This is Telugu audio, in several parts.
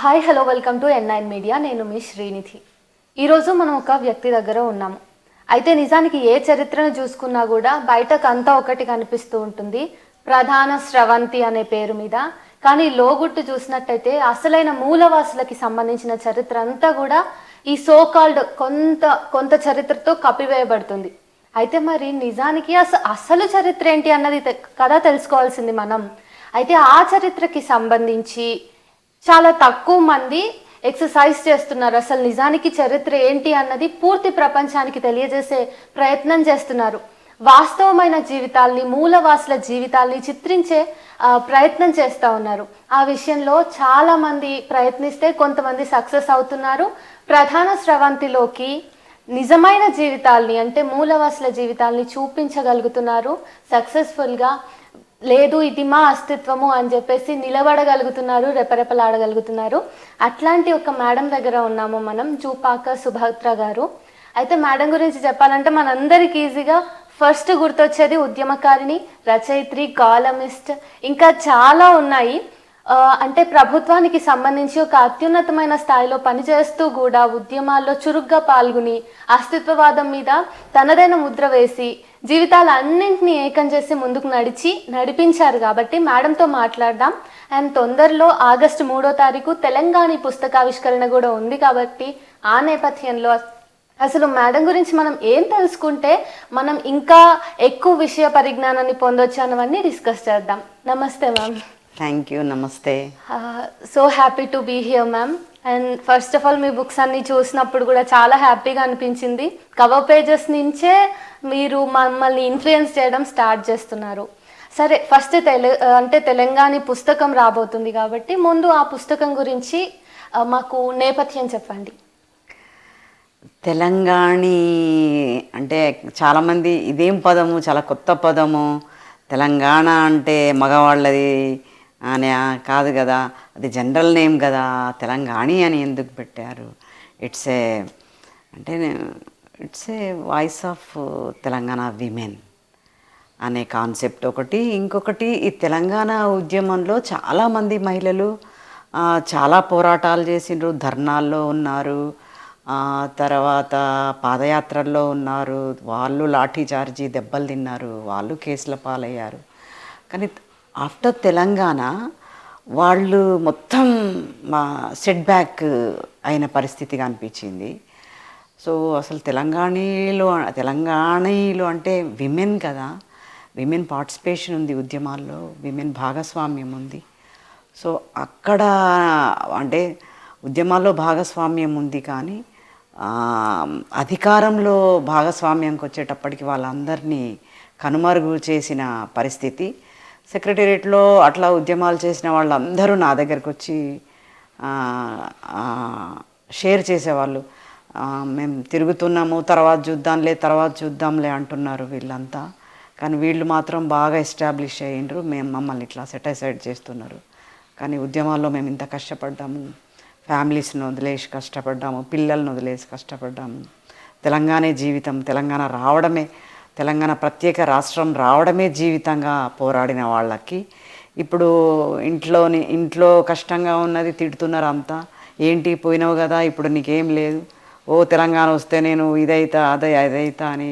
Hi hello welcome to N9 media. నేను మీ శ్రీనిధి. ఈరోజు మనం ఒక వ్యక్తి దగ్గర ఉన్నాము. అయితే నిజానికి ఏ చరిత్రను చూసుకున్నా కూడా బయటకు అంతా ఒకటి కనిపిస్తూ ఉంటుంది, ప్రధాన స్రవంతి అనే పేరు మీద. కానీ లోగుట్టు చూసినట్టయితే అసలైన మూలవాసులకి సంబంధించిన చరిత్ర అంతా కూడా ఈ సోకాల్డ్ కొంత చరిత్రతో కప్పివేయబడుతుంది. అయితే మరి నిజానికి అసలు చరిత్ర ఏంటి అన్నది కదా తెలుసుకోవాల్సింది మనం. అయితే ఆ చరిత్రకి సంబంధించి చాలా తక్కువ మంది ఎక్సర్సైజ్ చేస్తున్నారు. అసలు నిజానికి చరిత్ర ఏంటి అన్నది పూర్తి ప్రపంచానికి తెలియజేసే ప్రయత్నం చేస్తున్నారు. వాస్తవమైన జీవితాల్ని, మూలవాసుల జీవితాల్ని చిత్రించే ప్రయత్నం చేస్తూ ఉన్నారు. ఆ విషయంలో చాలా మంది ప్రయత్నిస్తే కొంతమంది సక్సెస్ అవుతున్నారు. ప్రధాన స్రవంతిలోకి నిజమైన జీవితాల్ని, అంటే మూలవాసుల జీవితాల్ని చూపించగలుగుతున్నారు సక్సెస్ఫుల్గా. లేదు ఇది మా అస్తిత్వము అని చెప్పేసి నిలబడగలుగుతున్నారు, రెపరెపలాడగలుగుతున్నారు. అట్లాంటి ఒక మేడం దగ్గర ఉన్నాము మనం, జూపాక సుభద్ర గారు. అయితే మేడం గురించి చెప్పాలంటే మనందరికి ఈజీగా ఫస్ట్ గుర్తొచ్చేది ఉద్యమకారిణి, రచయిత్రి, కాలమిస్ట్, ఇంకా చాలా ఉన్నాయి. అంటే ప్రభుత్వానికి సంబంధించి ఒక అత్యున్నతమైన స్థాయిలో పనిచేస్తూ కూడా ఉద్యమాల్లో చురుగ్గా పాల్గొని అస్తిత్వవాదం మీద తనదైన ముద్ర వేసి జీవితాలన్నింటినీ ఏకం చేసి ముందుకు నడిపించారు. కాబట్టి మేడంతో మాట్లాడదాం. అండ్ తొందరలో ఆగస్టు 3వ తారీఖు తెలంగాణ పుస్తకావిష్కరణ కూడా ఉంది. కాబట్టి ఆ నేపథ్యంలో అసలు మేడం గురించి మనం ఏం తెలుసుకుంటే మనం ఇంకా ఎక్కువ విషయ పరిజ్ఞానాన్ని పొందొచ్చు అన్నవన్నీ డిస్కస్ చేద్దాం. Namaste ma'am. Thank you. Namaste. So happy to be here ma'am. And first of all మీ బుక్స్ అన్ని చూసినప్పుడు కూడా చాలా హ్యాపీగా అనిపించింది. కవర్ పేజెస్ నుంచే మీరు మమ్మల్ని ఇన్ఫ్లుయెన్స్ చేయడం స్టార్ట్ చేస్తున్నారు. సరే, ఫస్ట్ తెలంగాణ పుస్తకం రాబోతుంది కాబట్టి ముందు ఆ పుస్తకం గురించి మాకు నేపథ్యం చెప్పండి. తెలంగాణి అంటే చాలామంది ఇదేం పదము, చాలా కొత్త పదము. తెలంగాణ అంటే మగవాళ్ళది అని కాదు కదా, అది జనరల్ నేమ్ కదా, తెలంగాణి అని ఎందుకు పెట్టారు? It's a voice of Telangana women అనే కాన్సెప్ట్ ఒకటి. ఇంకొకటి, ఈ తెలంగాణ ఉద్యమంలో చాలామంది మహిళలు చాలా పోరాటాలు చేసిండ్రు, ధర్నాల్లో ఉన్నారు, తర్వాత పాదయాత్రల్లో ఉన్నారు. వాళ్ళు లాఠీ చార్జీ దెబ్బలు తిన్నారు, వాళ్ళు కేసుల పాలయ్యారు. కానీ ఆఫ్టర్ తెలంగాణ వాళ్ళు మొత్తం సెట్ బ్యాక్ అయిన పరిస్థితిగా అనిపించింది. సో అసలు తెలంగాణలో అంటే విమెన్ కదా, విమెన్ పార్టిసిపేషన్ ఉంది ఉద్యమాల్లో, విమెన్ భాగస్వామ్యం ఉంది. సో అక్కడ అంటే ఉద్యమాల్లో భాగస్వామ్యం ఉంది, కానీ అధికారంలో భాగస్వామ్యంకి వచ్చేటప్పటికి వాళ్ళందరినీ కనుమరుగు చేసిన పరిస్థితి. సెక్రటేరియట్లో అట్లా ఉద్యమాలు చేసిన వాళ్ళందరూ నా దగ్గరకు వచ్చి షేర్ చేసేవాళ్ళు. మేము తిరుగుతున్నాము, తర్వాత చూద్దాంలే అంటున్నారు వీళ్ళంతా. కానీ వీళ్ళు మాత్రం బాగా ఎస్టాబ్లిష్ అయ్యిండ్రు, మమ్మల్ని ఇట్లా సెటిసైడ్ చేస్తున్నారు. కానీ ఉద్యమాల్లో మేము ఇంత కష్టపడ్డాము, ఫ్యామిలీస్ని వదిలేసి కష్టపడ్డాము, పిల్లల్ని వదిలేసి కష్టపడ్డాము. తెలంగాణ జీవితం, తెలంగాణ రావడమే, తెలంగాణ ప్రత్యేక రాష్ట్రం రావడమే జీవితంగా పోరాడిన వాళ్ళకి ఇప్పుడు ఇంట్లో కష్టంగా ఉన్నది, తిడుతున్నారు అంతా. ఏంటి పోయినావు కదా, ఇప్పుడు నీకేం లేదు, ఓ తెలంగాణ వస్తే నేను ఇదైతా అదైతా అని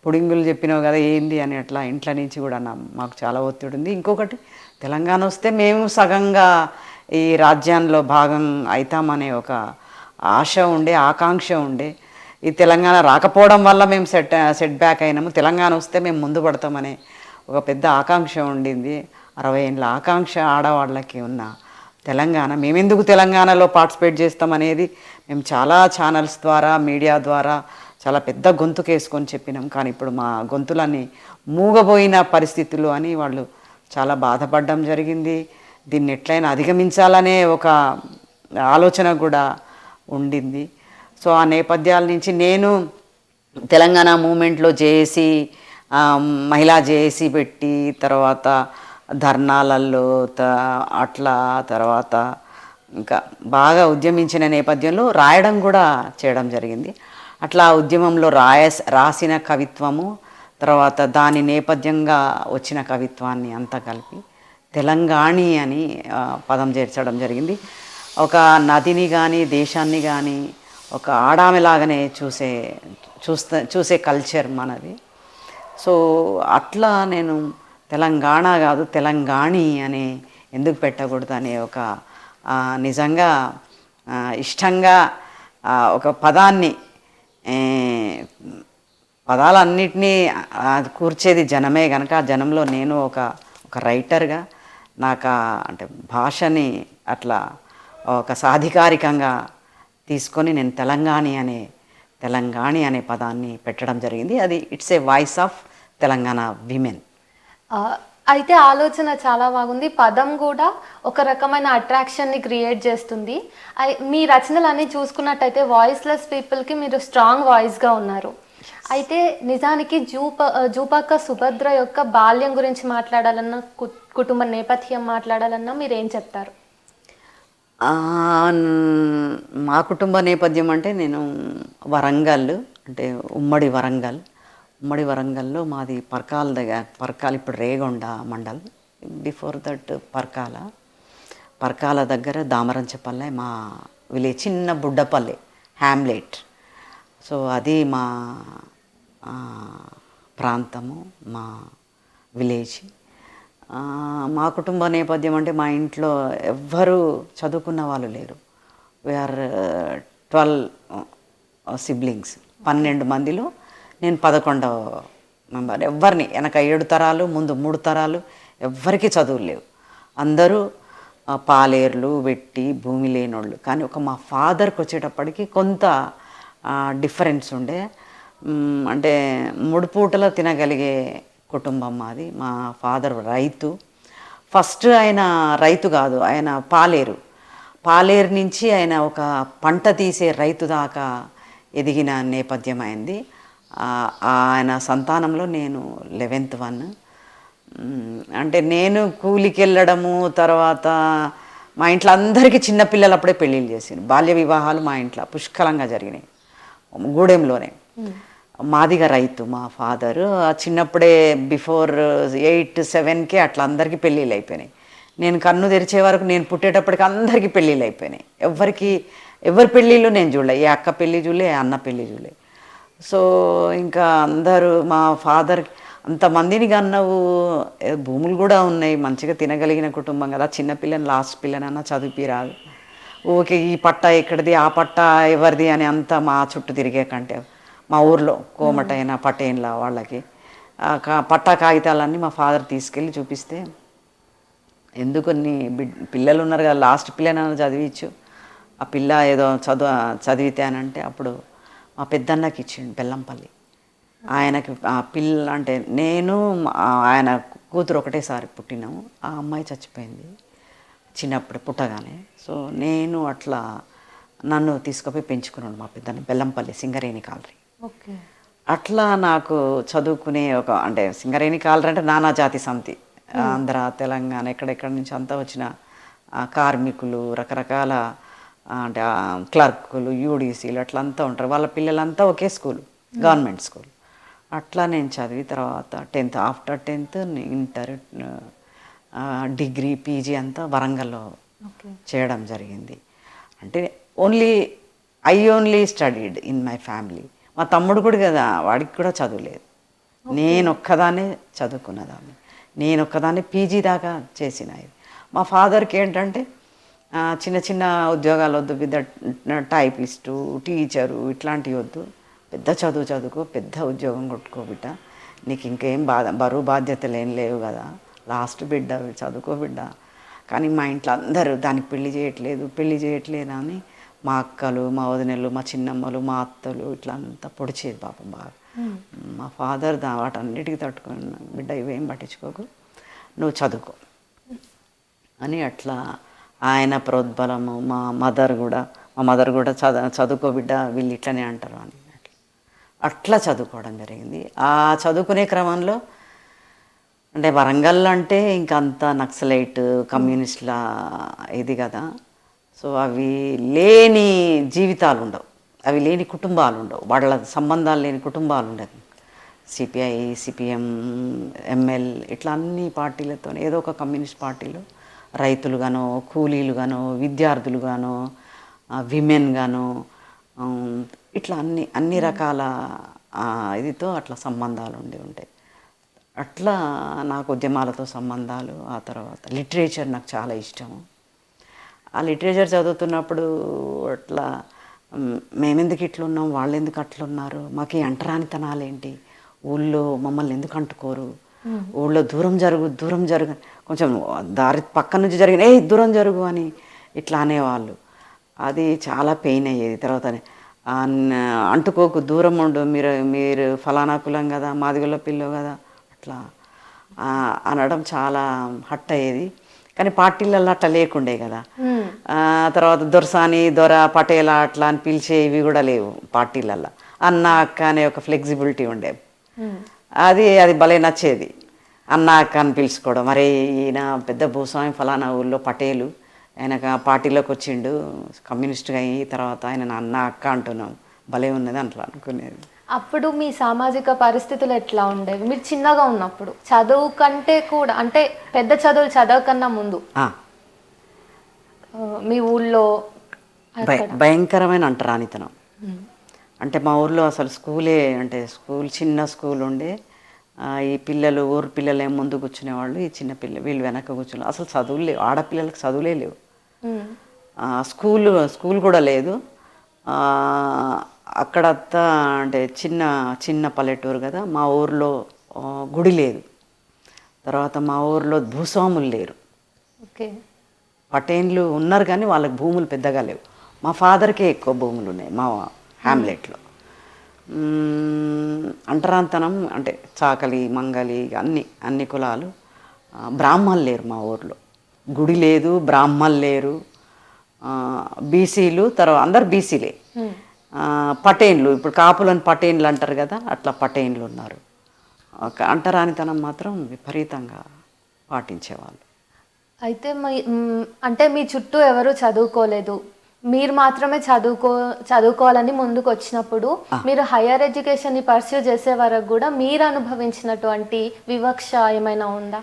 పుడింగులు చెప్పినావు కదా ఏంది అని అట్లా ఇంట్లో నుంచి కూడా మాకు చాలా ఒత్తిడి ఉంది. ఇంకొకటి, తెలంగాణ వస్తే మేము సగంగా ఈ రాజ్యాంగంలో భాగం అవుతామనే ఒక ఆకాంక్ష ఉండే. ఈ తెలంగాణ రాకపోవడం వల్ల మేము సెట్ బ్యాక్ అయినాము, తెలంగాణ వస్తే మేము ముందు పడతామనే ఒక పెద్ద ఆకాంక్ష ఉండింది. 60 ఏళ్ళ ఆకాంక్ష ఆడవాళ్ళకి ఉన్న తెలంగాణ, మేమెందుకు తెలంగాణలో పార్టిసిపేట్ చేస్తామనేది మేము చాలా ఛానల్స్ ద్వారా, మీడియా ద్వారా చాలా పెద్ద గొంతుకేసుకొని చెప్పినాం. కానీ ఇప్పుడు మా గొంతులన్నీ మూగబోయిన పరిస్థితులు అని వాళ్ళు చాలా బాధపడడం జరిగింది. దీన్ని ఎట్లయినా అధిగమించాలనే ఒక ఆలోచన కూడా ఉండింది. సో ఆ నేపథ్యాల నుంచి నేను తెలంగాణ మూమెంట్లో జేఏసీ, మహిళా జేఏసీ పెట్టి, తర్వాత ధర్నాలలో అట్లా తర్వాత ఇంకా బాగా ఉద్యమించిన నేపథ్యంలో రాయడం కూడా చేయడం జరిగింది. అట్లా ఉద్యమంలో రాసిన కవిత్వము, తర్వాత దాని నేపథ్యంగా వచ్చిన కవిత్వాన్ని అంతా కలిపి తెలంగాణి అని పదం చేర్చడం జరిగింది. ఒక నదిని కానీ దేశాన్ని కానీ ఒక ఆడామెలాగానే చూసే కల్చర్ మనది. సో అట్లా నేను తెలంగాణ కాదు తెలంగాణి అని ఎందుకు పెట్టకూడదు అనే ఒక నిజంగా ఇష్టంగా ఒక పదాన్ని పదాలన్నిటినీ కూర్చేది జనమే కనుక ఆ జనంలో నేను ఒక రైటర్గా నాకు అంటే భాషని అట్లా ఒక సాధికారికంగా తీసుకొని నేను తెలంగాణి అనే పదాన్ని పెట్టడం జరిగింది. అది it's a voice of Telangana women. అయితే ఆలోచన చాలా బాగుంది. పదం కూడా ఒక రకమైన అట్రాక్షన్ని క్రియేట్ చేస్తుంది. మీ రచనలన్నీ చూసుకున్నట్టయితే వాయిస్లెస్ పీపుల్కి మీరు స్ట్రాంగ్ వాయిస్గా ఉన్నారు. అయితే నిజానికి జూపక్క సుభద్ర యొక్క బాల్యం గురించి మాట్లాడాలన్నా, కుటుంబ నేపథ్యం మాట్లాడాలన్నా మీరు ఏం చెప్తారు? మా కుటుంబ నేపథ్యం అంటే నేను వరంగల్, అంటే ఉమ్మడి వరంగల్లో మాది పర్కాల ఇప్పుడు రేగొండ మండల్. బిఫోర్ దట్ పర్కాల దగ్గర దామరంచపల్లె మా విలేజ్, చిన్న బుడ్డపల్లె హ్యామ్లెట్. సో అది మా ప్రాంతము, మా విలేజ్. మా కుటుంబ నేపథ్యం అంటే మా ఇంట్లో ఎవ్వరూ చదువుకున్న వాళ్ళు లేరు. వీఆర్ 12 సిబ్లింగ్స్, 12 మందిలో నేను 11వ మెంబర్. ఎవ్వరిని వెనక 7 తరాలు ముందు 3 తరాలు ఎవ్వరికీ చదువులు లేవు. అందరూ పాలేర్లు వెట్టి భూమి లేనోళ్ళు. కానీ మా ఫాదర్కి వచ్చేటప్పటికి కొంత డిఫరెన్స్ ఉండే. అంటే 3 పూటలు తినగలిగే కుటుంబం మాది. మా ఫాదర్ రైతు. ఫస్ట్ ఆయన రైతు కాదు, ఆయన పాలేరు నుంచి ఆయన ఒక పంట తీసే రైతు దాకా ఎదిగిన నేపథ్యం అయింది. ఆయన సంతానంలో నేను 11th వన్. అంటే నేను కూలికి వెళ్ళడము, తర్వాత మా ఇంట్లో అందరికీ చిన్నపిల్లలు అప్పుడే పెళ్ళిళ్ళు చేసిండు. బాల్య వివాహాలు మా ఇంట్లో పుష్కలంగా జరిగినాయి. గూడెంలోనే. మాదిగా రైతు మా ఫాదరు. చిన్నప్పుడే బిఫోర్ 8, 7కే అట్లా అందరికీ పెళ్ళిళ్ళు అయిపోయినాయి. నేను కన్ను తెరిచే వరకు, నేను పుట్టేటప్పటికి అందరికీ పెళ్ళిళ్ళు అయిపోయినాయి. ఎవరి పెళ్ళిళ్ళు నేను చూడలే. ఏ అక్క పెళ్ళి చూడలే, ఏ అన్న పెళ్ళి చూడలే. సో ఇంకా అందరూ మా ఫాదర్ అంతమందిని కన్నావు, భూములు కూడా ఉన్నాయి, మంచిగా తినగలిగిన కుటుంబం కదా. చిన్నపిల్లని లాస్ట్ పిల్లనన్నా చదివిపిరాదు. ఓకే ఈ పట్ట ఎక్కడిది, ఆ పట్ట ఎవరిది అని అంతా మా చుట్టూ తిరిగే కంటే మా ఊర్లో కోమటైన పటేన్ల వాళ్ళకి పట్టా కాగితాలన్నీ మా ఫాదర్ తీసుకెళ్ళి చూపిస్తే, ఎందుకు నీ పిల్లలు ఉన్నారు కదా, లాస్ట్ పిల్లనన్నా చదివించు, ఆ పిల్ల ఏదో చదివితేనంటే అప్పుడు మా పెద్దన్నకి ఇచ్చిండు బెల్లంపల్లి. ఆయనకి ఆ పిల్ల అంటే నేను ఆయన కూతురు ఒకటేసారి పుట్టినాము. ఆ అమ్మాయి చచ్చిపోయింది చిన్నప్పుడు పుట్టగానే. సో నేను అట్లా నన్ను తీసుకుపోయి పెంచుకున్నాడు మా పెద్దన్న బెల్లంపల్లి సింగరేణి కాలరీ. ఓకే. అట్లా నాకు చదువుకునే అంటే సింగరేణి కాలరీ అంటే నానా జాతి సమితి, ఆంధ్ర తెలంగాణ ఎక్కడెక్కడి నుంచి అంతా వచ్చిన కార్మికులు, రకరకాల అంటే క్లర్కులు, యూడీసీలు అట్లా అంతా ఉంటారు. వాళ్ళ పిల్లలంతా ఒకే స్కూల్, గవర్నమెంట్ స్కూల్. అట్లా నేను చదివి తర్వాత 10th, after 10th inter, degree, PG అంతా వరంగల్లో చేయడం జరిగింది. అంటే I only studied in my family. మా తమ్ముడు కూడా కదా, వాడికి కూడా చదువులేదు. నేను ఒక్కదాన్నే చదువుకున్నదాన్ని, నేను ఒక్కదాన్నే పీజీ దాకా చేసిన. మా ఫాదర్కి ఏంటంటే చిన్న చిన్న ఉద్యోగాలు వద్దు, టైపిస్టు, టీచరు ఇట్లాంటివి వద్దు, పెద్ద చదువుకో, పెద్ద ఉద్యోగం కొట్టుకో బిడ్డ, నీకు ఇంకేం బరువు బాధ్యతలు ఏం లేవు కదా, లాస్ట్ బిడ్డ చదువుకో బిడ్డ. కానీ మా ఇంట్లో అందరూ దానికి పెళ్లి చేయట్లేదు అని మా అక్కలు, మా వదినలు, మా చిన్నమ్మలు, మా అత్తలు ఇట్లా అంతా పొడిచేది పాపం బాగా. మా ఫాదర్ వాటన్నిటికీ తట్టుకొని, బిడ్డ ఇవేం పట్టించుకోకు, నువ్వు చదువుకో అని అట్లా ఆయన ప్రోద్బలము. మా మదర్ కూడా చదువుకో బిడ్డ, వీళ్ళు ఇట్లనే అంటారు అని అట్లా చదువుకోవడం జరిగింది. ఆ చదువుకునే క్రమంలో అంటే వరంగల్ అంటే ఇంకంతా నక్సలైట్ కమ్యూనిస్టుల ఇది కదా. సో అవి లేని జీవితాలు ఉండవు, అవి లేని కుటుంబాలు ఉండవు, వాళ్ళ సంబంధాలు లేని కుటుంబాలు ఉండవు. సిపిఐ, సిపిఎం, ఎంఎల్ ఇట్లా అన్ని పార్టీలతో ఏదో ఒక కమ్యూనిస్ట్ పార్టీలో రైతులుగానో కూలీలుగానో విద్యార్థులుగానో విమెన్గానో ఇట్లా అన్ని రకాల ఇదితో అట్లా సంబంధాలు ఉంటాయి. అట్లా నాకు ఉద్యమాలతో సంబంధాలు. ఆ తర్వాత లిటరేచర్ నాకు చాలా ఇష్టము. ఆ లిటరేచర్ చదువుతున్నప్పుడు అట్లా మేమెందుకు ఇట్లున్నాం, వాళ్ళు ఎందుకు అట్లున్నారు, మాకు ఈ అంటరానితనాలేంటి, ఊళ్ళో మమ్మల్ని ఎందుకు అంటుకోరు, ఊళ్ళో దూరం జరుగు కొంచెం దారి పక్క నుంచి జరిగిన దూరం జరుగు అని ఇట్లా అనేవాళ్ళు. అది చాలా పెయిన్ అయ్యేది. తర్వాత అంటుకోకు, దూరం ఉండు, మీరు ఫలానా కులం కదా, మాదిగొల్ల పిల్ల కదా, అట్లా అనడం చాలా హట్ అయ్యేది. కానీ పార్టీలలో అట్లా లేకుండే కదా. తర్వాత దొరసాని, దొర, పటేల అట్లా అని పిలిచేవి కూడా లేవు పార్టీలల్లో. అన్న అక్క అనే ఒక ఫ్లెక్సిబిలిటీ ఉండే. అది భలే నచ్చేది. అన్న అక్క అని పిలుచుకోవడం. మరి ఈయన పెద్ద భూస్వామి ఫలానా ఊళ్ళో పటేలు, ఆయనకు పార్టీలోకి వచ్చిండు కమ్యూనిస్ట్గా అయ్యి, తర్వాత ఆయన అన్న అక్క అంటున్నాం, భలే ఉన్నది అట్లా అనుకునేది. అప్పుడు మీ సామాజిక పరిస్థితులు ఎట్లా ఉండేవి మీరు చిన్నగా ఉన్నప్పుడు? చదువు కంటే కూడా, అంటే పెద్ద చదువులు చదవకన్నా ముందు మీ ఊళ్ళో భయంకరమైన అంటరానితనం. అంటే మా ఊర్లో అసలు స్కూలే, అంటే చిన్న స్కూల్ ఉండే. ఈ పిల్లలు, ఊరు పిల్లలు ఏమో ముందు కూర్చునేవాళ్ళు, ఈ చిన్న వీళ్ళు వెనక కూర్చునే. అసలు చదువులు లేవు, ఆడపిల్లలకు చదువులే లేవు. స్కూల్ కూడా లేదు. అక్కడంతా అంటే చిన్న పల్లెటూరు కదా. మా ఊర్లో గుడి లేదు. తర్వాత మా ఊర్లో భూస్వాములు లేరు. ఓకే. పటేన్లు ఉన్నారు కానీ వాళ్ళకి భూములు పెద్దగా లేవు. మా ఫాదర్కే ఎక్కువ భూములు ఉన్నాయి మా హ్యామ్లెట్లో. అంటరాంతనం అంటే చాకలి, మంగలి, అన్ని కులాలు. బ్రాహ్మణులు లేరు మా ఊర్లో. గుడి లేదు, బ్రాహ్మణులు లేరు. బీసీలు, తర్వాత అందరు బీసీలే. పటేన్లు, ఇప్పుడు కాపులని పటేన్లు అంటారు కదా, అట్లా పటేన్లు ఉన్నారు. అంటరానితనం మాత్రం విపరీతంగా పాటించేవాళ్ళు. అయితే అంటే మీ చుట్టూ ఎవరు చదువుకోలేదు, మీరు మాత్రమే చదువుకోవాలని ముందుకు వచ్చినప్పుడు మీరు హైయర్ ఎడ్యుకేషన్ని పర్స్యూ చేసే వరకు కూడా మీరు అనుభవించినటువంటి వివక్ష ఏమైనా ఉందా?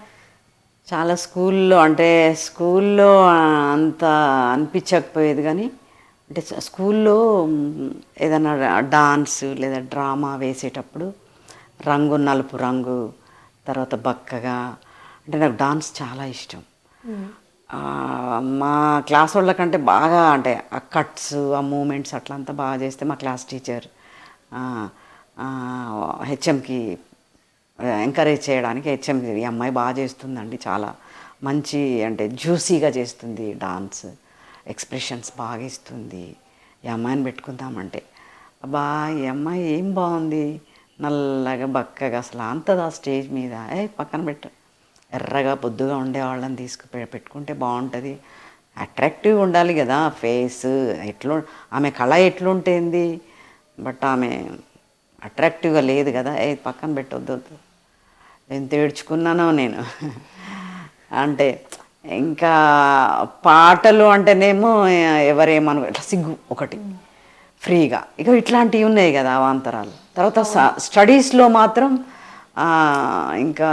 చాలా స్కూల్లో అంత అనిపించకపోయేది. కానీ అంటే స్కూల్లో ఏదైనా డాన్స్ లేదా డ్రామా వేసేటప్పుడు నలుపు రంగు, తర్వాత బక్కగా, అంటే నాకు డాన్స్ చాలా ఇష్టం. మా క్లాస్ వాళ్ళకంటే బాగా, అంటే ఆ కట్స్, ఆ మూమెంట్స్ అట్లంతా బాగా చేస్తే మా క్లాస్ టీచర్ హెచ్ఎంకి ఎంకరేజ్ చేయడానికి, హెచ్ఎంకి ఈ అమ్మాయి బాగా చేస్తుందండి, చాలా మంచి, అంటే జ్యూసీగా చేస్తుంది డాన్స్, ఎక్స్ప్రెషన్స్ బాగా ఇస్తుంది, ఈ అమ్మాయిని పెట్టుకుందామంటే, అబ్బా ఈ అమ్మాయి ఏం బాగుంది, నల్లగా బక్కగా, అసలు అంతదా స్టేజ్ మీద పక్కన పెట్ట, ఎర్రగా బొద్దుగా ఉండేవాళ్ళని పెట్టుకుంటే బాగుంటుంది, అట్రాక్టివ్గా ఉండాలి కదా ఫేస్, ఆమె కళ ఎట్లుంటుంది, బట్ ఆమె అట్రాక్టివ్గా లేదు కదా, పక్కన పెట్టొద్దు. ఎంత ఏడ్చుకున్నానో నేను. అంటే ఇంకా పాటలు అంటేనేమో ఎవరేమను, ఇట్లా సిగ్గు ఒకటి ఫ్రీగా, ఇక ఇట్లాంటివి ఉన్నాయి కదా అవాంతరాలు. తర్వాత స్టడీస్లో మాత్రం ఇంకా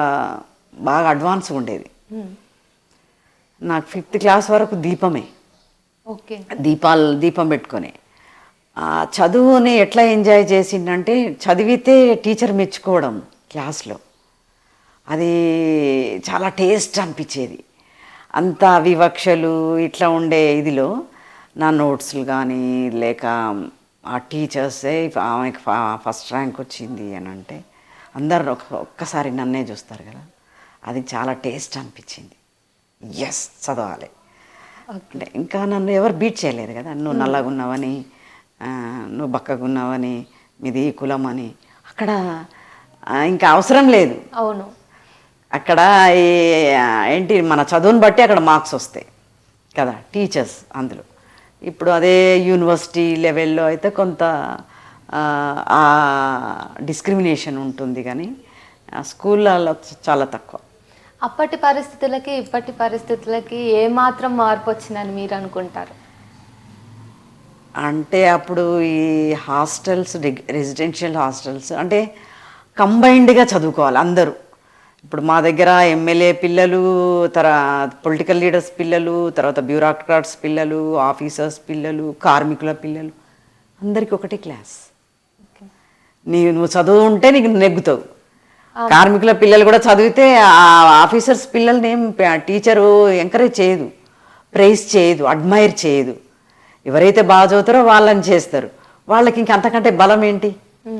బాగా అడ్వాన్స్గా ఉండేది. నాకు 5th క్లాస్ వరకు దీపమే. ఓకే. దీపం పెట్టుకొని చదువుని ఎట్లా ఎంజాయ్ చేసిందంటే, చదివితే టీచర్ మెచ్చుకోవడం క్లాస్లో, అది చాలా టేస్ట్ అనిపించేది. అంత వివక్షలు ఇట్లా ఉండే ఇదిలో నా నోట్స్లు కానీ, లేక ఆ టీచర్సే ఆమెకి ఫస్ట్ ర్యాంక్ వచ్చింది అని అంటే అందరు ఒక్కసారి నన్నే చూస్తారు కదా, అది చాలా టేస్ట్ అనిపించింది. ఎస్, చదవాలి. అంటే ఇంకా నన్ను ఎవరు బీట్ చేయలేరు కదా, నువ్వు నల్లగా ఉన్నావని, నువ్వు బక్కగా ఉన్నావని, మీది ఈ కులం అని, అక్కడ ఇంకా అవసరం లేదు. అవును. అక్కడ ఏంటి, మన చదువుని బట్టి అక్కడ మార్క్స్ వస్తాయి కదా టీచర్స్ అందులో. ఇప్పుడు అదే యూనివర్సిటీ లెవెల్లో అయితే కొంత డిస్క్రిమినేషన్ ఉంటుంది, కానీ స్కూళ్ళలో చాలా తక్కువ. అప్పటి పరిస్థితులకి ఇప్పటి పరిస్థితులకి ఏమాత్రం మార్పు వచ్చిందని మీరు అనుకుంటారు? అంటే అప్పుడు ఈ హాస్టల్స్, రెసిడెన్షియల్ హాస్టల్స్ అంటే కంబైన్డ్గా చదువుకోవాలి అందరూ. ఇప్పుడు మా దగ్గర ఎమ్మెల్యే పిల్లలు, పొలిటికల్ లీడర్స్ పిల్లలు, తర్వాత బ్యూరోక్రాట్స్ పిల్లలు, ఆఫీసర్స్ పిల్లలు, కార్మికుల పిల్లలు, అందరికీ ఒకటే క్లాస్. నువ్వు చదువు ఉంటే నీకు నెగ్గుతావు. కార్మికుల పిల్లలు కూడా చదివితే ఆ ఆఫీసర్స్ పిల్లల్ని ఏం టీచరు ఎంకరేజ్ చేయదు, ప్రైజ్ చేయదు, అడ్మైర్ చేయదు. ఎవరైతే బాగా చదువుతారో వాళ్ళని చేస్తారు. వాళ్ళకి ఇంక అంతకంటే బలం ఏంటి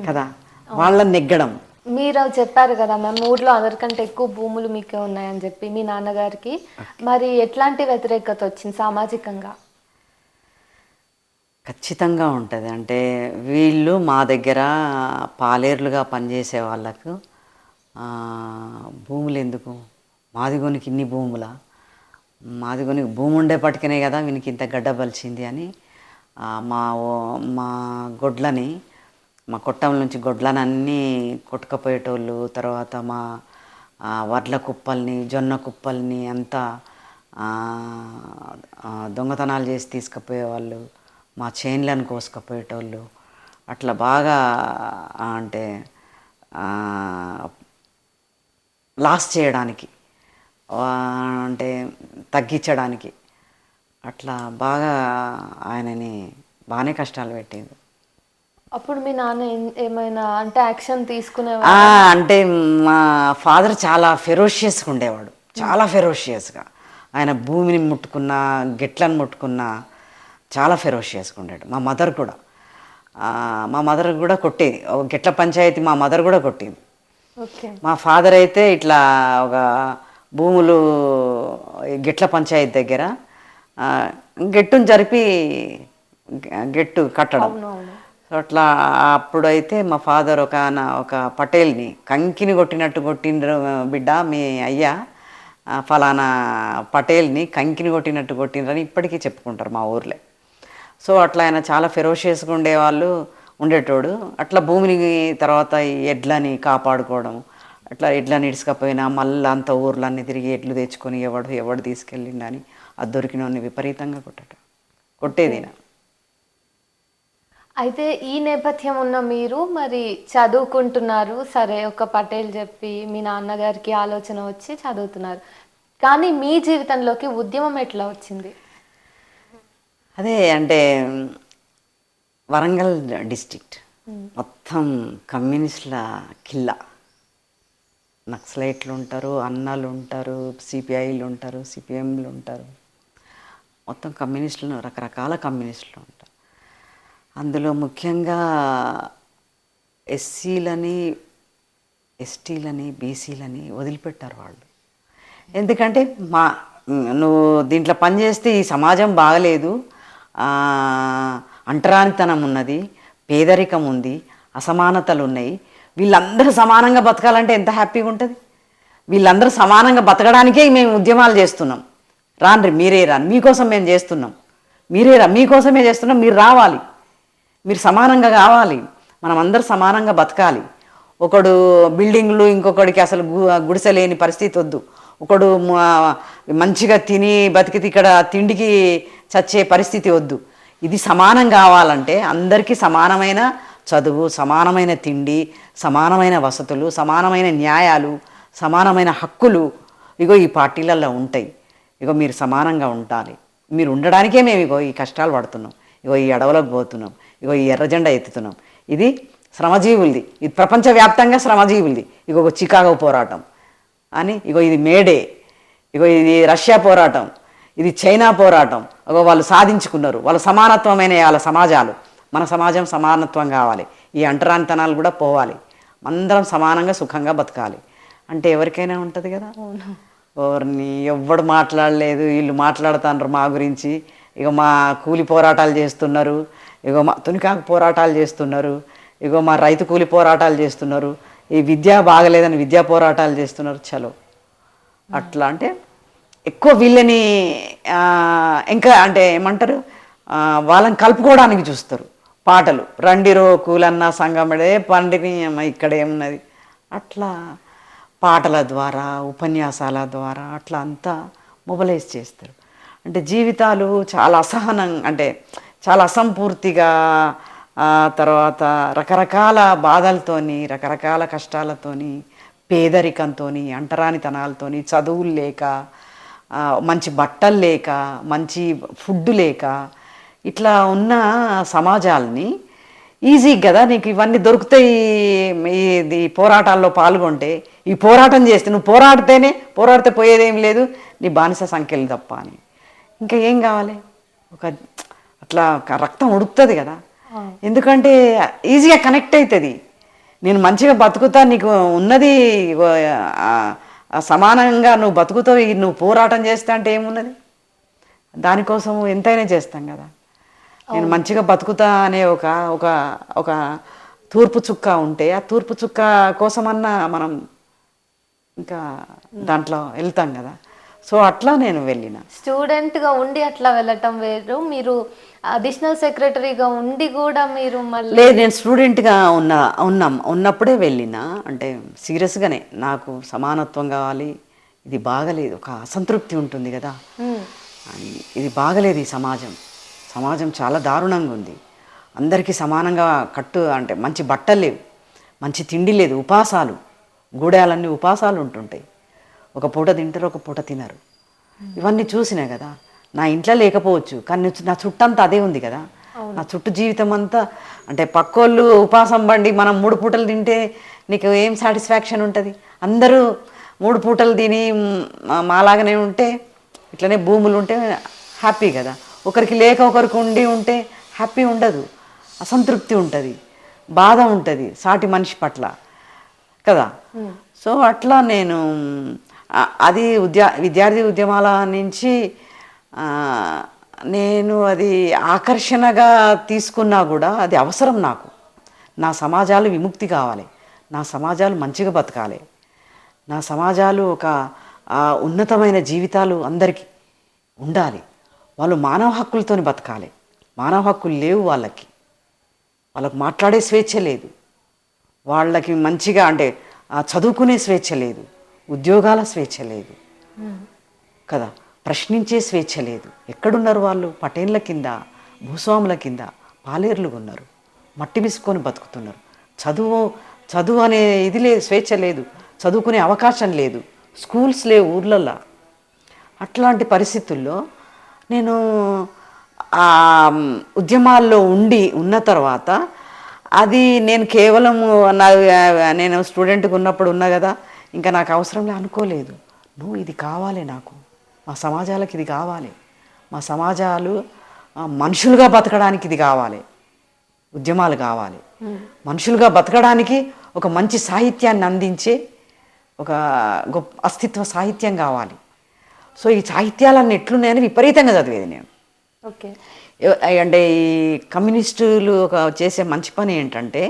కదా, వాళ్ళని నెగ్గడం. మీరు చెప్పారు కదా మ్యామ్, ఊర్లో అందరికంటే ఎక్కువ భూములు మీకే ఉన్నాయని చెప్పి మీ నాన్నగారికి. మరి ఎట్లాంటి వ్యతిరేకత వచ్చింది సామాజికంగా? ఖచ్చితంగా ఉంటుంది. అంటే వీళ్ళు మా దగ్గర పాలేర్లుగా పనిచేసే వాళ్ళకు భూములు ఎందుకు, మాదిగోనికి ఇన్ని భూములా, మాదిగోనికి భూమి ఉండేపటికనే కదా వీనికి ఇంత గడ్డ బలిచింది అని మా మా గొడ్లని, మా కొట్టం నుంచి గొడ్లని అన్నీ కొట్టుకపోయేటోళ్ళు. తర్వాత మా వడ్ల కుప్పల్ని, జొన్న కుప్పల్ని అంతా దొంగతనాలు చేసి తీసుకుపోయేవాళ్ళు. మా చైన్లను కోసుకపోయేటోళ్ళు. అట్లా బాగా అంటే లాస్ చేయడానికి, అంటే తగ్గించడానికి అట్లా బాగా ఆయనని బాగానే కష్టాలు పెట్టింది. అప్పుడు మీ నాన్న ఏమైనా అంటే యాక్షన్ అంటే మా ఫాదర్ చాలా ఫెరోషియస్గా ఉండేవాడు, చాలా ఫెరోషియస్గా. ఆయన భూమిని ముట్టుకున్నా, గెట్లను ముట్టుకున్నా చాలా ఫెరోషియస్గా ఉండేది. మా మదర్ కూడా కొట్టేది. ఒక గెట్ల పంచాయతీ మా మదర్ కూడా కొట్టేది. మా ఫాదర్ అయితే ఇట్లా ఒక భూములు గెట్ల పంచాయతీ దగ్గర గెట్టును జరిపి గెట్టు కట్టడం. సో అట్లా అప్పుడైతే మా ఫాదర్ ఒక పటేల్ని కంకిని కొట్టినట్టు కొట్టిండ్రు బిడ్డ మీ అయ్యా, ఫలానా పటేల్ని కంకిని కొట్టినట్టు కొట్టిండ్రని ఇప్పటికీ చెప్పుకుంటారు మా ఊర్లో. సో అట్లా ఆయన చాలా ఫెరోషియస్గా ఉండేటోడు. అట్లా భూమిని తర్వాత ఎడ్లని కాపాడుకోవడం, అట్లా ఎడ్లని ఇడుచుకపోయినా మళ్ళీ అంత ఊర్లన్నీ తిరిగి ఎడ్లు తెచ్చుకొని ఎవడు తీసుకెళ్ళిండని అది దొరికినోని విపరీతంగా కొట్టేది. అయితే ఈ నేపథ్యం ఉన్న మీరు మరి చదువుకుంటున్నారు, సరే ఒక పటేల్ చెప్పి మీ నాన్నగారికి ఆలోచన వచ్చి చదువుతున్నారు, కానీ మీ జీవితంలోకి ఉద్యమం ఎట్లా వచ్చింది? అదే అంటే వరంగల్ డిస్ట్రిక్ట్ మొత్తం కమ్యూనిస్టుల కిల్లా. నక్సలైట్లు ఉంటారు, అన్నాలు ఉంటారు, సిపిఐలు ఉంటారు, సిపిఎంలు ఉంటారు, మొత్తం కమ్యూనిస్టులు, రకరకాల కమ్యూనిస్టులు ఉంటారు. అందులో ముఖ్యంగా ఎస్సీలని, ఎస్టీలని, బీసీలని వదిలిపెట్టారు వాళ్ళు. ఎందుకంటే నువ్వు దీంట్లో పనిచేస్తే ఈ సమాజం బాగలేదు, అంటరానితనం ఉన్నది, పేదరికం ఉంది, అసమానతలు ఉన్నాయి, వీళ్ళందరూ సమానంగా బతకాలంటే ఎంత హ్యాపీగా ఉంటుంది. వీళ్ళందరూ సమానంగా బతకడానికే మేము ఉద్యమాలు చేస్తున్నాం. మీరే రాని, మీకోసం మేము చేస్తున్నాం, మీకోసమే చేస్తున్నాం, మీరు రావాలి, మీరు సమానంగా కావాలి, మనం అందరూ సమానంగా బతకాలి. ఒకడు బిల్డింగ్లు ఇంకొకడికి అసలు గుడిసెలేని పరిస్థితి వద్దు, ఒకడు మంచిగా తిని బతికితే ఇక్కడ తిండికి చచ్చే పరిస్థితి వద్దు. ఇది సమానం కావాలంటే అందరికీ సమానమైన చదువు, సమానమైన తిండి, సమానమైన వసతులు, సమానమైన న్యాయాలు, సమానమైన హక్కులు ఈ పార్టీలలో ఉంటాయి. మీరు సమానంగా ఉండాలి. మీరు ఉండడానికే మేము ఈ కష్టాలు పడుతున్నాం, ఈ అడవులకు పోతున్నాం, ఈ ఎర్రజెండా ఎత్తుతున్నాం. ఇది శ్రమజీవులది, ఇది ప్రపంచవ్యాప్తంగా శ్రమజీవులది. చికాగో పోరాటం అని, ఇది మేడే, ఇది రష్యా పోరాటం, ఇది చైనా పోరాటం. వాళ్ళు సాధించుకున్నారు, వాళ్ళ సమానత్వమైన వాళ్ళ సమాజాలు. మన సమాజం సమానత్వం కావాలి, ఈ అంటరానితనాలు కూడా పోవాలి, అందరం సమానంగా సుఖంగా బతకాలి అంటే ఎవరికైనా ఉంటుంది కదా. ఎవరిని ఎవ్వడు మాట్లాడలేదు, వీళ్ళు మాట్లాడుతున్నారు మా గురించి. మా కూలి పోరాటాలు చేస్తున్నారు, మా తునికాకు పోరాటాలు చేస్తున్నారు, మా రైతు కూలి పోరాటాలు చేస్తున్నారు, ఈ విద్య బాగలేదని విద్యా పోరాటాలు చేస్తున్నారు. చలో అట్లా అంటే ఎక్కువ వీళ్ళని ఇంకా అంటే ఏమంటారు, వాళ్ళని కలుపుకోవడానికి చూస్తారు. పాటలు రండిరో కూలన్న సంగమడే పండిని ఇక్కడ ఏమున్నది, అట్లా పాటల ద్వారా, ఉపన్యాసాల ద్వారా అట్లా అంతా మొబలైజ్ చేస్తారు. అంటే జీవితాలు చాలా అంటే చాలా అసంపూర్తిగా, తర్వాత రకరకాల బాధలతోని, రకరకాల కష్టాలతోని పేదరికంతోని, అంటరానితనాలతోని, చదువులు లేక, మంచి బట్టలు లేక, మంచి ఫుడ్ లేక, ఇట్లా ఉన్న సమాజాలని ఈజీ కదా నీకు ఇవన్నీ దొరుకుతాయి. ఇది పోరాటాల్లో పాల్గొంటే, ఈ పోరాటం చేస్తే, నువ్వు పోరాడితే పోయేదేం లేదు, నీ బానిస సంఖ్యలు తప్ప అని. ఇంకా ఏం కావాలి? ఒక అట్లా రక్తం ఉడుకుతుంది కదా. ఎందుకంటే ఈజీగా కనెక్ట్ అవుతుంది. నేను మంచిగా బతుకుతా, నీకు ఉన్నది సమానంగా నువ్వు బతుకుతావు, నువ్వు పోరాటం చేస్తా అంటే ఏమున్నది? దానికోసం ఎంతైనా చేస్తాం కదా. నేను మంచిగా బతుకుతా అనే ఒక ఒక ఒక తూర్పు చుక్క ఉంటే, ఆ తూర్పు చుక్క కోసమన్నా మనం ఇంకా దాంట్లో వెళ్తాం కదా. సో అట్లా నేను వెళ్ళిన. స్టూడెంట్గా ఉండి అట్లా వెళ్ళటం వేరు, మీరు అడిషనల్ సెక్రటరీగా ఉండి కూడా మీరు మళ్ళీ. లేదు, నేను స్టూడెంట్గా ఉన్నప్పుడే వెళ్ళిన. అంటే సీరియస్గానే నాకు సమానత్వం కావాలి, ఇది బాగలేదు, ఒక అసంతృప్తి ఉంటుంది కదా, ఇది బాగలేదు. ఈ సమాజం చాలా దారుణంగా ఉంది. అందరికీ సమానంగా అంటే మంచి బట్టలు లేవు, మంచి తిండి లేదు, ఉపాసాలు, గూడాలన్నీ ఉపాసాలు ఉంటుంటాయి. ఒక పూట తింటారు, ఒక పూట తినరు. ఇవన్నీ చూసినా కదా. నా ఇంట్లో లేకపోవచ్చు, కానీ నా చుట్టంతా అదే ఉంది కదా. నా చుట్టూ జీవితం అంతా అంటే పక్కోళ్ళు ఉపాసం బండి మనం 3 పూటలు తింటే నీకు ఏం సాటిస్ఫాక్షన్ ఉంటుంది? అందరూ 3 పూటలు తిని మాలాగానే ఉంటే, ఇట్లనే భూములు ఉంటే హ్యాపీ కదా. ఒకరికి లేక ఒకరికి ఉంటే హ్యాపీ ఉండదు, అసంతృప్తి ఉంటుంది, బాధ ఉంటుంది సాటి మనిషి పట్ల కదా. సో అట్లా నేను అది విద్యార్థి ఉద్యమాల నుంచి నేను అది ఆకర్షణగా తీసుకున్నా కూడా అది అవసరం నాకు. నా సమాజాలు విముక్తి కావాలి, నా సమాజాలు మంచిగా బతకాలి, నా సమాజాలు ఒక ఉన్నతమైన జీవితాలు అందరికీ ఉండాలి. వాళ్ళు మానవ హక్కులతోని బతకాలి. మానవ హక్కులు లేవు వాళ్ళకి మాట్లాడే స్వేచ్ఛ లేదు, వాళ్ళకి మంచిగా అంటే చదువుకునే స్వేచ్ఛ లేదు, ఉద్యోగాల స్వేచ్ఛ లేదు కదా, ప్రశ్నించే స్వేచ్ఛ లేదు. ఎక్కడున్నారు వాళ్ళు? పటేన్ల కింద, భూస్వాముల కింద పాలేర్లుగా ఉన్నారు, మట్టి విసుకొని బతుకుతున్నారు. చదువు అనే ఇది లేదు, స్వేచ్ఛ లేదు, చదువుకునే అవకాశం లేదు, స్కూల్స్ లేవు ఊర్లల్లో. అట్లాంటి పరిస్థితుల్లో నేను ఉద్యమాల్లో ఉన్న తర్వాత అది నేను కేవలం నేను స్టూడెంట్గా ఉన్నప్పుడు ఉన్నా కదా, ఇంకా నాకు అవసరంలే అనుకోలేదు. ఇది కావాలి నాకు, మా సమాజాలకు ఇది కావాలి, మా సమాజాలు మనుషులుగా బతకడానికి ఇది కావాలి, ఉద్యమాలు కావాలి. మనుషులుగా బతకడానికి ఒక మంచి సాహిత్యాన్ని అందించే ఒక గొప్ప అస్తిత్వ సాహిత్యం కావాలి. సో ఈ సాహిత్యాలన్నీ ఎట్లున్నాయని విపరీతంగా చదివేది నేను. ఓకే. అంటే ఈ కమ్యూనిస్టులు చేసే మంచి పని ఏంటంటే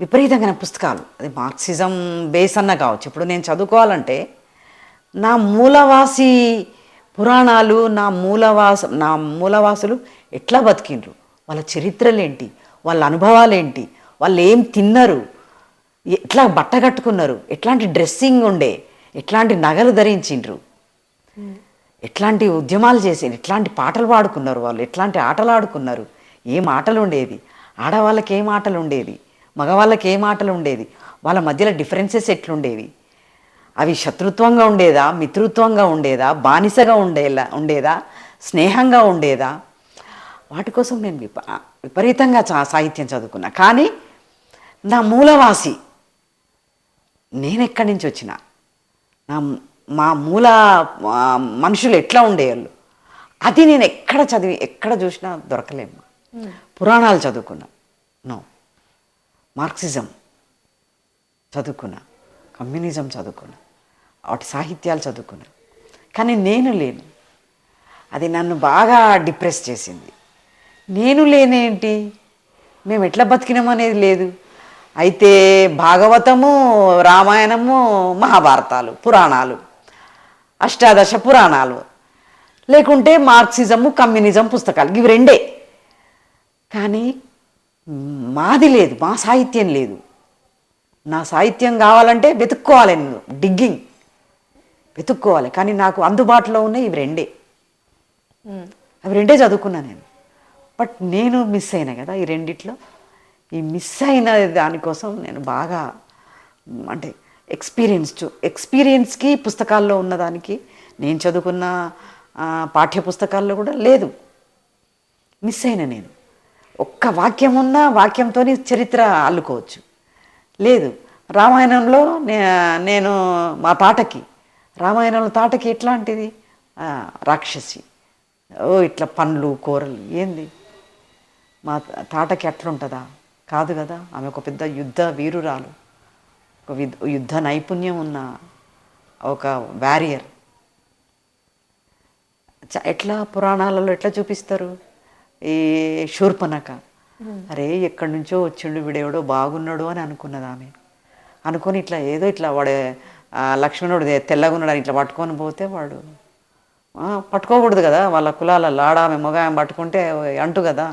విపరీతంగా పుస్తకాలు, అది మార్క్సిజం బేస్ అన్న కావచ్చు. ఇప్పుడు నేను చదువుకోవాలంటే నా మూలవాసి పురాణాలు, నా మూలవాసులు ఎట్లా బతికిండ్రు, వాళ్ళ చరిత్రలు ఏంటి, వాళ్ళ అనుభవాలు ఏంటి, వాళ్ళు ఏం తిన్నారు, ఎట్లా బట్ట కట్టుకున్నారు, ఎట్లాంటి డ్రెస్సింగ్ ఉండే, ఎట్లాంటి నగలు ధరించిండ్రు, ఎట్లాంటి ఉద్యమాలు చేసి, ఎట్లాంటి పాటలు పాడుకున్నారు, వాళ్ళు ఎట్లాంటి ఆటలు ఆడుకున్నారు, ఏం ఆటలు ఉండేది, ఆడవాళ్ళకి ఏం ఆటలు ఉండేది, మగవాళ్ళకి ఏం ఆటలు ఉండేది, వాళ్ళ మధ్యలో డిఫరెన్సెస్ ఎట్లుండేవి, అవి శత్రుత్వంగా ఉండేదా, మిత్రుత్వంగా ఉండేదా, బానిసగా ఉండేదా, స్నేహంగా ఉండేదా, వాటి కోసం నేను విపరీతంగా సాహిత్యం చదువుకున్నా. కానీ నా మూలవాసి నేను ఎక్కడి నుంచి వచ్చిన, మా మూల మనుషులు ఎట్లా ఉండేవాళ్ళు, అది నేను ఎక్కడ చూసినా దొరకలేము. పురాణాలు చదువుకున్నా, మార్క్సిజం చదువుకున్నా, కమ్యూనిజం చదువుకున్నా, వాటి సాహిత్యాలు చదువుకున్నా, కానీ నేను లేను. అది నన్ను బాగా డిప్రెస్ చేసింది. నేను లేనేంటి, మేము ఎట్లా బతికినాం అనేది లేదు. అయితే భాగవతము, రామాయణము, మహాభారతాలు, పురాణాలు, అష్టాదశ పురాణాలు, లేకుంటే మార్క్సిజము, కమ్యూనిజం పుస్తకాలు, ఇవి రెండే. కానీ మాది లేదు, మా సాహిత్యం లేదు. నా సాహిత్యం కావాలంటే వెతుక్కోవాలి, నేను వెతుక్కోవాలి. కానీ నాకు అందుబాటులో ఉన్నాయి ఇవి రెండే. అవి రెండే చదువుకున్నా నేను. బట్ నేను మిస్ అయినా కదా ఈ రెండిట్లో. ఈ మిస్ అయిన దానికోసం నేను బాగా అంటే ఎక్స్పీరియన్స్కి పుస్తకాల్లో ఉన్నదానికి నేను చదువుకున్న పాఠ్య పుస్తకాల్లో కూడా లేదు. మిస్ అయిన నేను ఒక్క వాక్యం ఉన్న వాక్యంతో చరిత్ర అల్లుకోవచ్చు. లేదు రామాయణంలో నేను మా తాటకి రామాయణంలో తాటకి ఎట్లాంటిది రాక్షసి, ఇట్లా పండ్లు కూరలు ఏంది మా తాటకి అట్లుంటుందా? కాదు కదా. ఆమె ఒక పెద్ద యుద్ధ వీరురాలు, ఒక యుద్ధ నైపుణ్యం ఉన్న ఒక వారియర్. ఎట్లా పురాణాలలో ఎట్లా చూపిస్తారు ఈ శూర్పణఖ, అరే ఎక్కడి నుంచో వచ్చిండు వీడెవడో బాగున్నాడు అని అనుకున్నది ఆమె. అనుకొని ఇట్లా ఏదో ఇట్లా వాడు లక్ష్మణుడు తెల్లగా ఉన్నాడని ఇట్లా పట్టుకొని పోతే వాడు పట్టుకోకూడదు కదా, వాళ్ళ కులాల ఆమె మగ ఆమె పట్టుకుంటే అంటు కదా,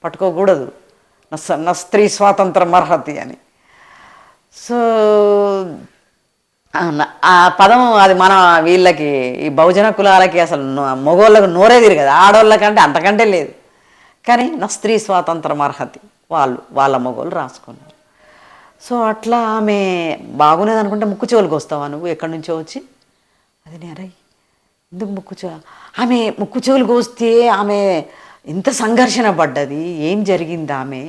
పట్టుకోకూడదు, నా స్త్రీ స్వాతంత్రం అర్హతి అని. సో ఆ పదం అది మన వీళ్ళకి ఈ బహుజన కులాలకి అసలు మగోళ్ళకు నోరే తిరగదు, ఆడోళ్ళకంటే అంతకంటే లేదు. కానీ నా స్త్రీ స్వాతంత్రం అర్హతి వాళ్ళ మగోళ్ళు రాసుకున్నారు. సో అట్లా ఆమె బాగున్నది అనుకుంటే ముక్కు చెవులకు వస్తావా నువ్వు ఎక్కడి నుంచో వచ్చి? అది నేరై ఎందుకు ఆమె ముక్కు చెవులకు వస్తే ఆమె ఎంత సంఘర్షణ పడ్డది, ఏం జరిగింది ఆమె?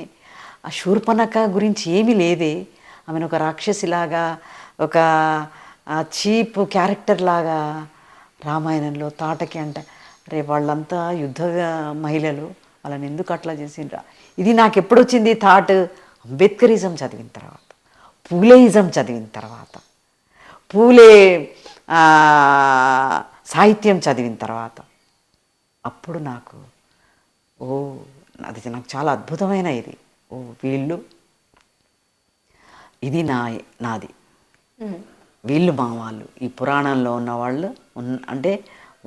ఆ శూర్పణఖ గురించి ఏమీ లేదే. ఆమెను ఒక రాక్షసిలాగా, ఒక చీప్ క్యారెక్టర్ లాగా రామాయణంలో తాటకి అంట. రేపు వాళ్ళంతా యుద్ధ మహిళలు, వాళ్ళని ఎందుకు అట్లా చేసిండ్రా? ఇది నాకు ఎప్పుడు వచ్చింది థాట్? అంబేద్కరిజం చదివిన తర్వాత, పూలేయిజం చదివిన తర్వాత, పూలే సాహిత్యం చదివిన తర్వాత అప్పుడు నాకు అది నాకు చాలా అద్భుతమైన ఇది. వీళ్ళు ఇది నాది, వీళ్ళు మా వాళ్ళు, ఈ పురాణంలో ఉన్నవాళ్ళు అంటే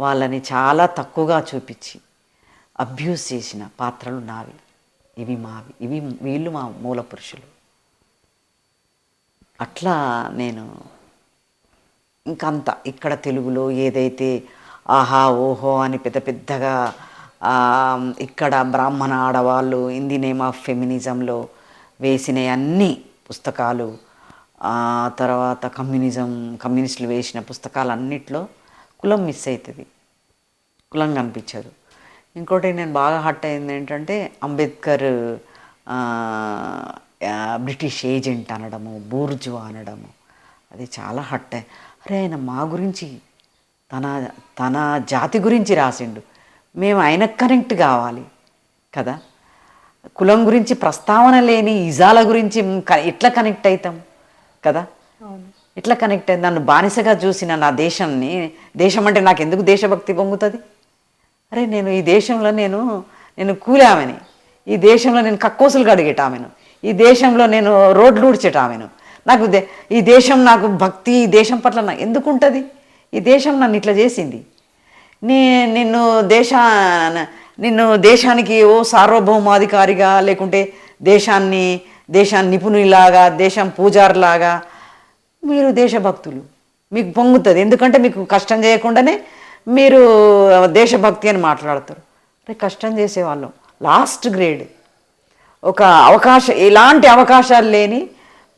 వాళ్ళని చాలా తక్కువగా చూపించి అబ్యూస్ చేసిన పాత్రలు నావి, ఇవి మావి, వీళ్ళు మా మూల పురుషులు. అట్లా నేను ఇంకంత ఇక్కడ తెలుగులో ఏదైతే ఆహా ఓహో అని పెద్ద పెద్దగా ఇక్కడ బ్రాహ్మణ ఆడవాళ్ళు ఇన్ ది నేమ్ ఆఫ్ ఫెమినిజంలో వేసిన అన్ని పుస్తకాలు, తర్వాత కమ్యూనిస్టులు వేసిన పుస్తకాలన్నిట్లో కులం మిస్ అవుతుంది, కులం కనిపించదు. ఇంకోటి నేను బాగా హర్ట్ అయింది ఏంటంటే అంబేద్కర్ బ్రిటిష్ ఏజెంట్ అనడము, బూర్జువా అనడము, అది చాలా హర్ట్. అరే ఆయన మా గురించి తన జాతి గురించి రాసిండు, మేము ఆయనకు కనెక్ట్ కావాలి కదా. కులం గురించి ప్రస్తావన లేని ఇజాల గురించి ఎట్లా కనెక్ట్ అవుతాం కదా. ఎట్లా కనెక్ట్ అయింది? నన్ను బానిసగా చూసిన నా దేశాన్ని, దేశం అంటే నాకు ఎందుకు దేశభక్తి పొంగుతుంది? అరే నేను ఈ దేశంలో నేను కూలామెని, ఈ దేశంలో నేను కక్కోసులు కడిగేటామెను, ఈ దేశంలో నేను రోడ్లు ఊడ్చేటామెను, నాకు ఈ దేశం నాకు భక్తి, ఈ దేశం పట్ల నాకు ఎందుకు ఉంటుంది? ఈ దేశం నన్ను ఇట్లా చేసింది. నిన్ను దేశానికి సార్వభౌమాధికారిగా, లేకుంటే దేశాన్ని నిపుణులాగా, దేశం పూజారులాగా మీరు దేశభక్తులు, మీకు పొంగుతుంది. ఎందుకంటే మీకు కష్టం చేయకుండానే మీరు దేశభక్తి అని మాట్లాడతారు. కష్టం చేసేవాళ్ళం లాస్ట్ గ్రేడ్, ఒక ఎలాంటి అవకాశాలు లేని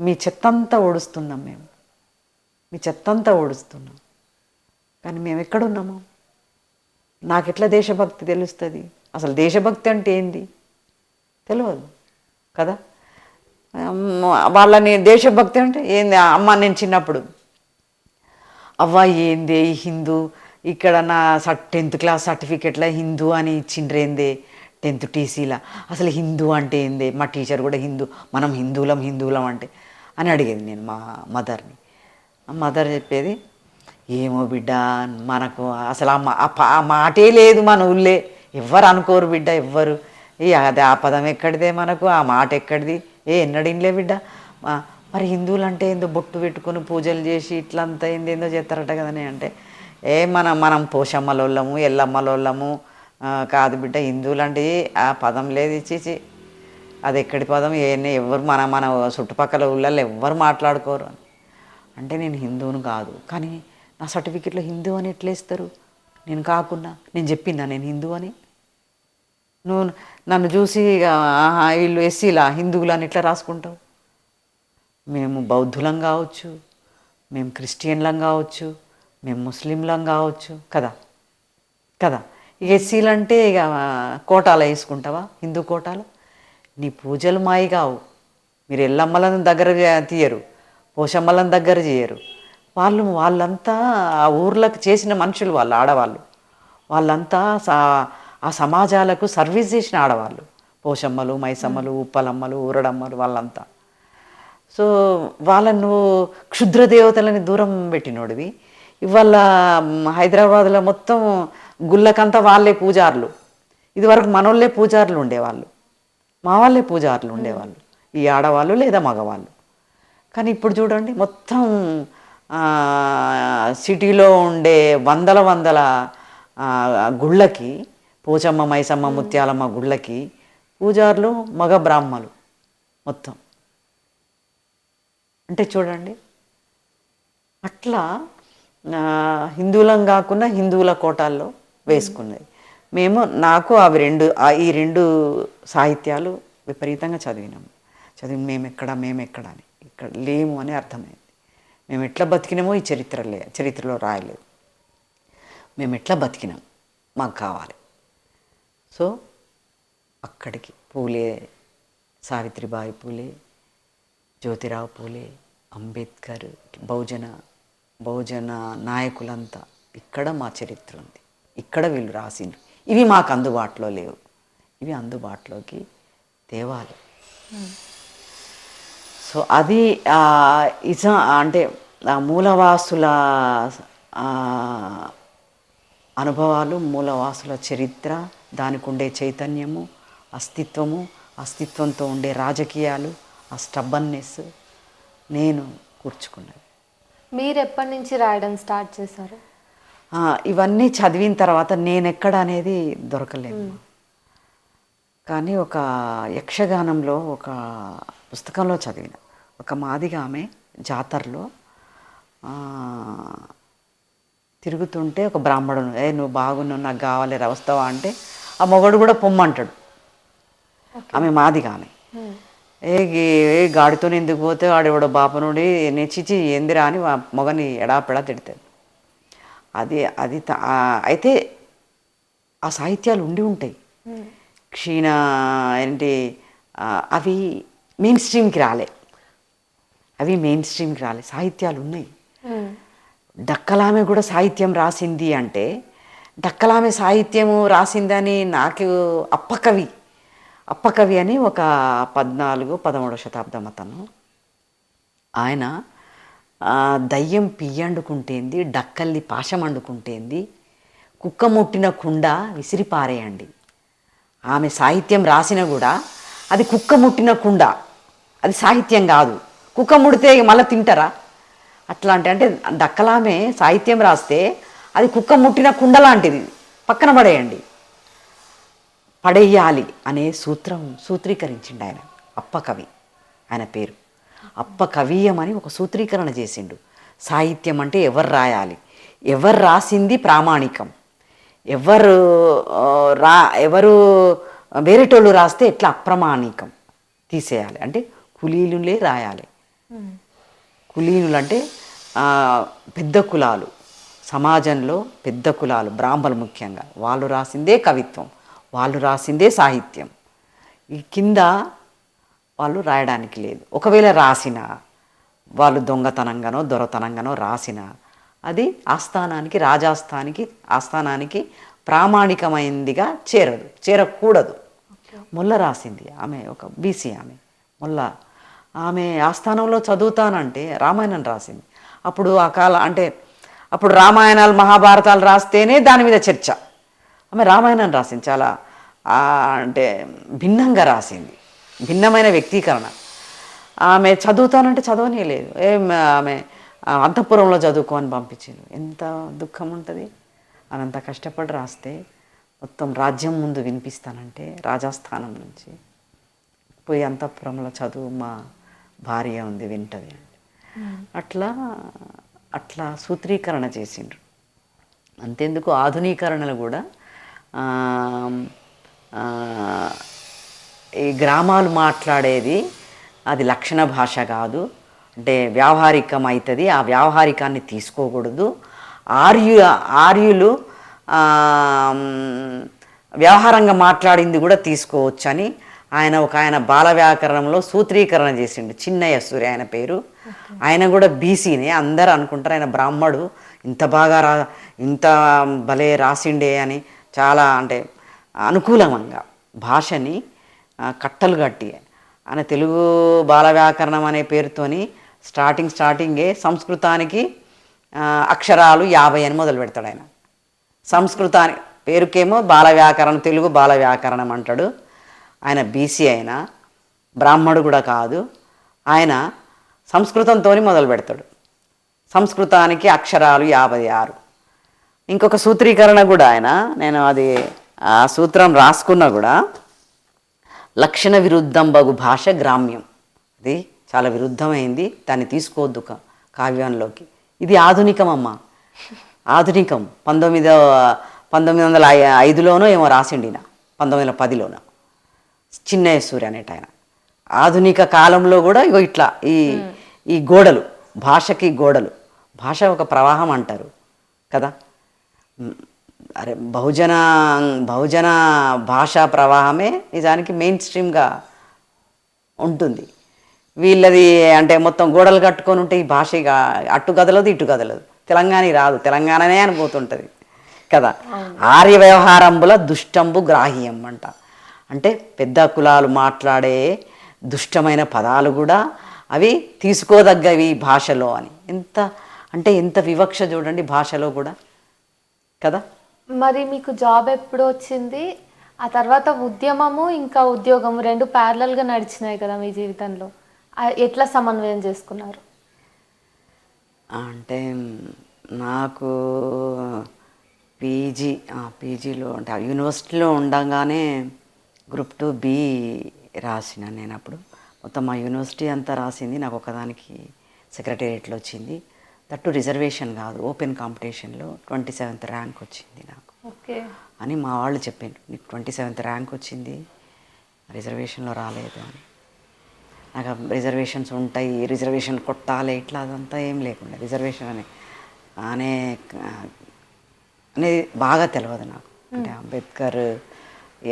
మీ చెత్తంతా ఓడుస్తున్నాం, మీ చెత్తంతా ఓడుస్తున్నాం. కానీ మేము ఎక్కడున్నాము? నాకెట్లా దేశభక్తి తెలుస్తుంది? అసలు దేశభక్తి అంటే ఏంది తెలియదు కదా. వాళ్ళని దేశభక్తి అంటే ఏంది? అమ్మ నేను చిన్నప్పుడు అవ్వ ఏంది హిందూ, ఇక్కడ నా 10th క్లాస్ సర్టిఫికెట్లో హిందూ అని ఇచ్చిండ్రేందే, 10th టీసీలా అసలు హిందూ అంటే ఏంది? మా టీచర్ కూడా మనం హిందువులం అంటే అని అడిగేది నేను మా మదర్ని. మదర్ చెప్పేది, ఏమో బిడ్డ మనకు అసలు ఆ మాటే లేదు మన ఊళ్ళే, ఎవ్వరు అనుకోరు బిడ్డ, ఎవ్వరు అది ఆ పదం ఎక్కడిదే, మనకు ఆ మాట ఎక్కడిది, ఎన్నడిన్లే బిడ్డ. మరి హిందువులు అంటే ఏందో బొట్టు పెట్టుకుని పూజలు చేసి ఇట్లంతా ఏందేందో చేస్తారట కదనే. అంటే మనం పోషమ్మలోళ్ళము, ఎల్లమ్మలోళ్ళము కాదు బిడ్డ, హిందువులు అంటే ఆ పదం లేదు, ఇచ్చేసి అది ఎక్కడి పదం, ఎవరు మన చుట్టుపక్కల ఊళ్ళల్లో ఎవ్వరు మాట్లాడుకోరు అని. అంటే నేను హిందువును కాదు, కానీ నా సర్టిఫికెట్లో హిందూ అని ఎట్లేస్తారు? నేను కాకుండా నేను చెప్పినా నేను హిందూ అని? నువ్వు నన్ను చూసి వీళ్ళు ఎస్సీలా హిందువులు అని ఎట్లా రాసుకుంటావు? మేము బౌద్ధులం కావచ్చు, మేము క్రిస్టియన్లం కావచ్చు, మేము ముస్లింలం కావచ్చు కదా కదా. ఇక ఎస్సీలు అంటే ఇక కోటాలు వేసుకుంటావా, హిందూ కోటాలు. నీ పూజలు మాయి కావు. మీరు ఎల్లమ్మలను దగ్గర తీయరు, పోషమ్మలను దగ్గర చేయరు. వాళ్ళంతా ఆ ఊర్లకు చేసిన మనుషులు, వాళ్ళు ఆడవాళ్ళు. వాళ్ళంతా ఆ సమాజాలకు సర్వీస్ చేసిన ఆడవాళ్ళు. పోషమ్మలు, మైసమ్మలు, ఉప్పలమ్మలు, ఊరడమ్మలు వాళ్ళంతా. సో వాళ్ళను నువ్వు క్షుద్ర దేవతలని దూరం పెట్టినోడివి. ఇవాళ హైదరాబాద్లో మొత్తం గుళ్ళకంతా వాళ్ళే పూజారులు. ఇదివరకు మనోళ్ళే పూజారులు ఉండేవాళ్ళు, మా వాళ్ళే పూజారులు ఉండేవాళ్ళు, ఈ ఆడవాళ్ళు లేదా మగవాళ్ళు. కానీ ఇప్పుడు చూడండి, మొత్తం సిటీలో ఉండే వందల గుళ్ళకి, పోచమ్మ, మైసమ్మ, ముత్యాలమ్మ గుళ్ళకి పూజారులు మగ బ్రాహ్మలు మొత్తం. అంటే చూడండి, అట్లా హిందువులం కాకుండా హిందువుల కోటాల్లో వేసుకున్నది. నాకు అవి ఈ రెండు సాహిత్యాలు విపరీతంగా చదివి మేమెక్కడ అని ఇక్కడ లేము అని అర్థమైంది. మేము ఎట్లా బతికినామో ఈ చరిత్రలో రాయలేదు. మేము ఎట్లా బతికినాం మాకు కావాలి. సో అక్కడికి పూలే, సావిత్రిబాయి పూలే, జ్యోతిరావు పూలే, అంబేద్కర్, బహుజన నాయకులంతా ఇక్కడ మా చరిత్ర ఉంది. ఇక్కడ వీళ్ళు రాసిండ్రు. ఇవి మాకు అందుబాటులో లేవు, ఇవి అందుబాటులోకి తేవాలి. సో అది అంటే మూలవాసుల అనుభవాలు, మూలవాసుల చరిత్ర, దానికి ఉండే చైతన్యము, అస్తిత్వంతో ఉండే రాజకీయాలు, ఆ స్టబ్బన్నెస్ నేను కూర్చుకున్నది. మీరు ఎప్పటి నుంచి రాయడం స్టార్ట్ చేశారు? ఇవన్నీ చదివిన తర్వాత నేనెక్కడ అనేది దొరకలేదు. కానీ ఒక యక్షగానంలో ఒక పుస్తకంలో చదివిన, ఒక మాదిగా ఆమె జాతరలో తిరుగుతుంటే ఒక బ్రాహ్మణుడు, నువ్వు బాగున్నావు, నాకు కావాలి, వస్తావా అంటే ఆ మొగడు కూడా పొమ్మంటాడు. ఆమె మాదిగా ఆమె గాడితో ఎందుకు పోతే వాడెవడో బాపనుడి నెచ్చిచి ఏందిరా అని మొగని ఎడాపెడా తిడతాడు. అయితే ఆ సాహిత్యాలు ఉండి ఉంటాయి. అవి మెయిన్ స్ట్రీమ్కి రాలే, సాహిత్యాలు ఉన్నాయి. డక్కలామె కూడా సాహిత్యం రాసింది అంటే, డక్కలామె సాహిత్యము రాసిందని నాకు అప్పకవి అని ఒక 14-13వ శతాబ్దం అతను. ఆయన దయ్యం పియ్యండుకుంటేంది, డక్కల్ని పాశం అండుకుంటేంది, కుక్క ముట్టిన కుండ విసిరిపారేయండి. ఆమె సాహిత్యం రాసిన కూడా అది కుక్క ముట్టిన కుండ, అది సాహిత్యం కాదు. కుక్క ముడితే మళ్ళీ తింటారా? అంటే డక్కలామె సాహిత్యం రాస్తే అది కుక్క ముట్టిన కుండ లాంటిది, పక్కన పడేయాలి అనే సూత్రీకరించిండు ఆయన. అప్పకవి ఆయన పేరు. అప్పకవీయం అని ఒక సూత్రీకరణ చేసిండు. సాహిత్యం అంటే ఎవరు రాయాలి, ఎవరు రాసింది ప్రామాణికం, ఎవరు వేరేటోళ్ళు రాస్తే ఎట్లా అప్రమాణికం తీసేయాలి, అంటే కులీనులే రాయాలి. కులీనులు అంటే పెద్ద కులాలు, సమాజంలో పెద్ద కులాలు, బ్రాహ్మణులు ముఖ్యంగా, వాళ్ళు రాసిందే కవిత్వం, వాళ్ళు రాసిందే సాహిత్యం. ఈ కింద వాళ్ళు రాయడానికి లేదు. ఒకవేళ రాసిన వాళ్ళు దొంగతనంగానో దొరతనంగానో రాసిన అది ఆస్థానానికి ప్రామాణికమైందిగా చేరకూడదు. మొల్ల రాసింది ఆమె, ఒక బీసీ ఆమె మొల్ల, ఆమె ఆస్థానంలో చదువుతానంటే రామాయణం రాసింది. అప్పుడు అప్పుడు రామాయణాలు మహాభారతాలు రాస్తేనే దాని మీద చర్చ. ఆమె రామాయణం రాసింది, చాలా భిన్నంగా రాసింది, భిన్నమైన వ్యక్తీకరణ. ఆమె చదువుతానంటే చదవనే లేదు. ఆమె అంతఃపురంలో చదువుకోని పంపించారు. ఎంత దుఃఖం ఉంటుంది. అనంత కష్టపడి రాస్తే మొత్తం రాజ్యం ముందు వినిపిస్తానంటే రాజాస్థానం నుంచి పోయి అంతఃపురంలో చదువు, మా భార్య ఉంది వింటది అంటే అట్లా సూత్రీకరణ చేసిండ్రు. అంతెందుకు ఆధునీకరణలు కూడా ఈ గ్రామాలు మాట్లాడేది అది లక్షణ భాష కాదు, అంటే వ్యావహారికం అవుతుంది, ఆ వ్యావహారికాన్ని తీసుకోకూడదు. ఆర్యులు ఆ, వ్యవహారంగా మాట్లాడింది కూడా తీసుకోవచ్చని ఆయన బాల వ్యాకరణంలో సూత్రీకరణ చేసిండు. చిన్నయ్య సూర్య ఆయన పేరు. ఆయన కూడా బీసీనే. అందరూ అనుకుంటారు ఆయన బ్రాహ్మడు, ఇంత బాగా ఇంత భలే రాసిండే అని. చాలా అంటే అనుకూలంగా భాషని కట్టలు కట్టి ఆయన తెలుగు బాల వ్యాకరణం అనే పేరుతోని స్టార్టింగే సంస్కృతానికి అక్షరాలు 50 అని మొదలు పెడతాడు ఆయన. సంస్కృతానికి పేరుకేమో బాల వ్యాకరణం, తెలుగు బాల వ్యాకరణం అంటాడు. ఆయన బీసీ, అయినా బ్రాహ్మడు కూడా కాదు. ఆయన సంస్కృతంతో మొదలు పెడతాడు. సంస్కృతానికి అక్షరాలు 56. ఇంకొక సూత్రీకరణ కూడా ఆయన, నేను అది ఆ సూత్రం రాసుకున్నా కూడా, లక్షణ విరుద్ధం బగు భాష గ్రామ్యం. అది చాలా విరుద్ధమైంది, దాన్ని తీసుకోవద్దు కావ్యంలోకి. ఇది ఆధునికం అమ్మ, ఆధునికం. 1905లోనో ఏమో రాసిండిన, 1910లోనో చిన్నయ్య సూర్య అనేట ఆయన. ఆధునిక కాలంలో కూడా ఇగో ఇట్లా ఈ గోడలు, భాషకి గోడలు. భాష ఒక ప్రవాహం అంటారు కదా. అరే బహుజన భాషా ప్రవాహమే నిజానికి మెయిన్ స్ట్రీమ్గా ఉంటుంది. వీళ్ళది అంటే మొత్తం గోడలు కట్టుకొని ఉంటే ఈ భాష ఇక అటు కదలదు ఇటు కదలదు. తెలంగాణ రాదు, తెలంగాణనే అనిపోతుంటుంది కదా. ఆర్య వ్యవహారంబుల దుష్టంబు గ్రాహ్యం అంట. అంటే పెద్ద కులాలు మాట్లాడే దుష్టమైన పదాలు కూడా అవి తీసుకోదగ్గవి భాషలో అని. ఎంత వివక్ష చూడండి భాషలో కూడా కదా. మరి మీకు జాబ్ ఎప్పుడు వచ్చింది? ఆ తర్వాత ఉద్యమము ఇంకా ఉద్యోగము రెండు ప్యారలల్గా నడిచినాయి కదా మీ జీవితంలో. ఎట్లా సమన్వయం చేసుకున్నారు? అంటే నాకు పీజీలో అంటే యూనివర్సిటీలో ఉండగానే గ్రూప్ 2B రాసిన. నేను అప్పుడు మొత్తం మా యూనివర్సిటీ అంతా రాసింది, నాకు ఒకదానికి సెక్రటేరియట్లో వచ్చింది. దట్టు రిజర్వేషన్ కాదు, ఓపెన్ కాంపిటీషన్లో 27th ర్యాంక్ వచ్చింది నాకు. ఓకే అని మా వాళ్ళు చెప్పారు, నీకు 27th ర్యాంక్ వచ్చింది, రిజర్వేషన్లో రాలేదు అని. నాకు రిజర్వేషన్స్ ఉంటాయి, రిజర్వేషన్ కొట్టాలి, ఇట్లా అదంతా ఏం లేకుండా రిజర్వేషన్ అనేది బాగా తెలియదు నాకు. అంటే అంబేద్కర్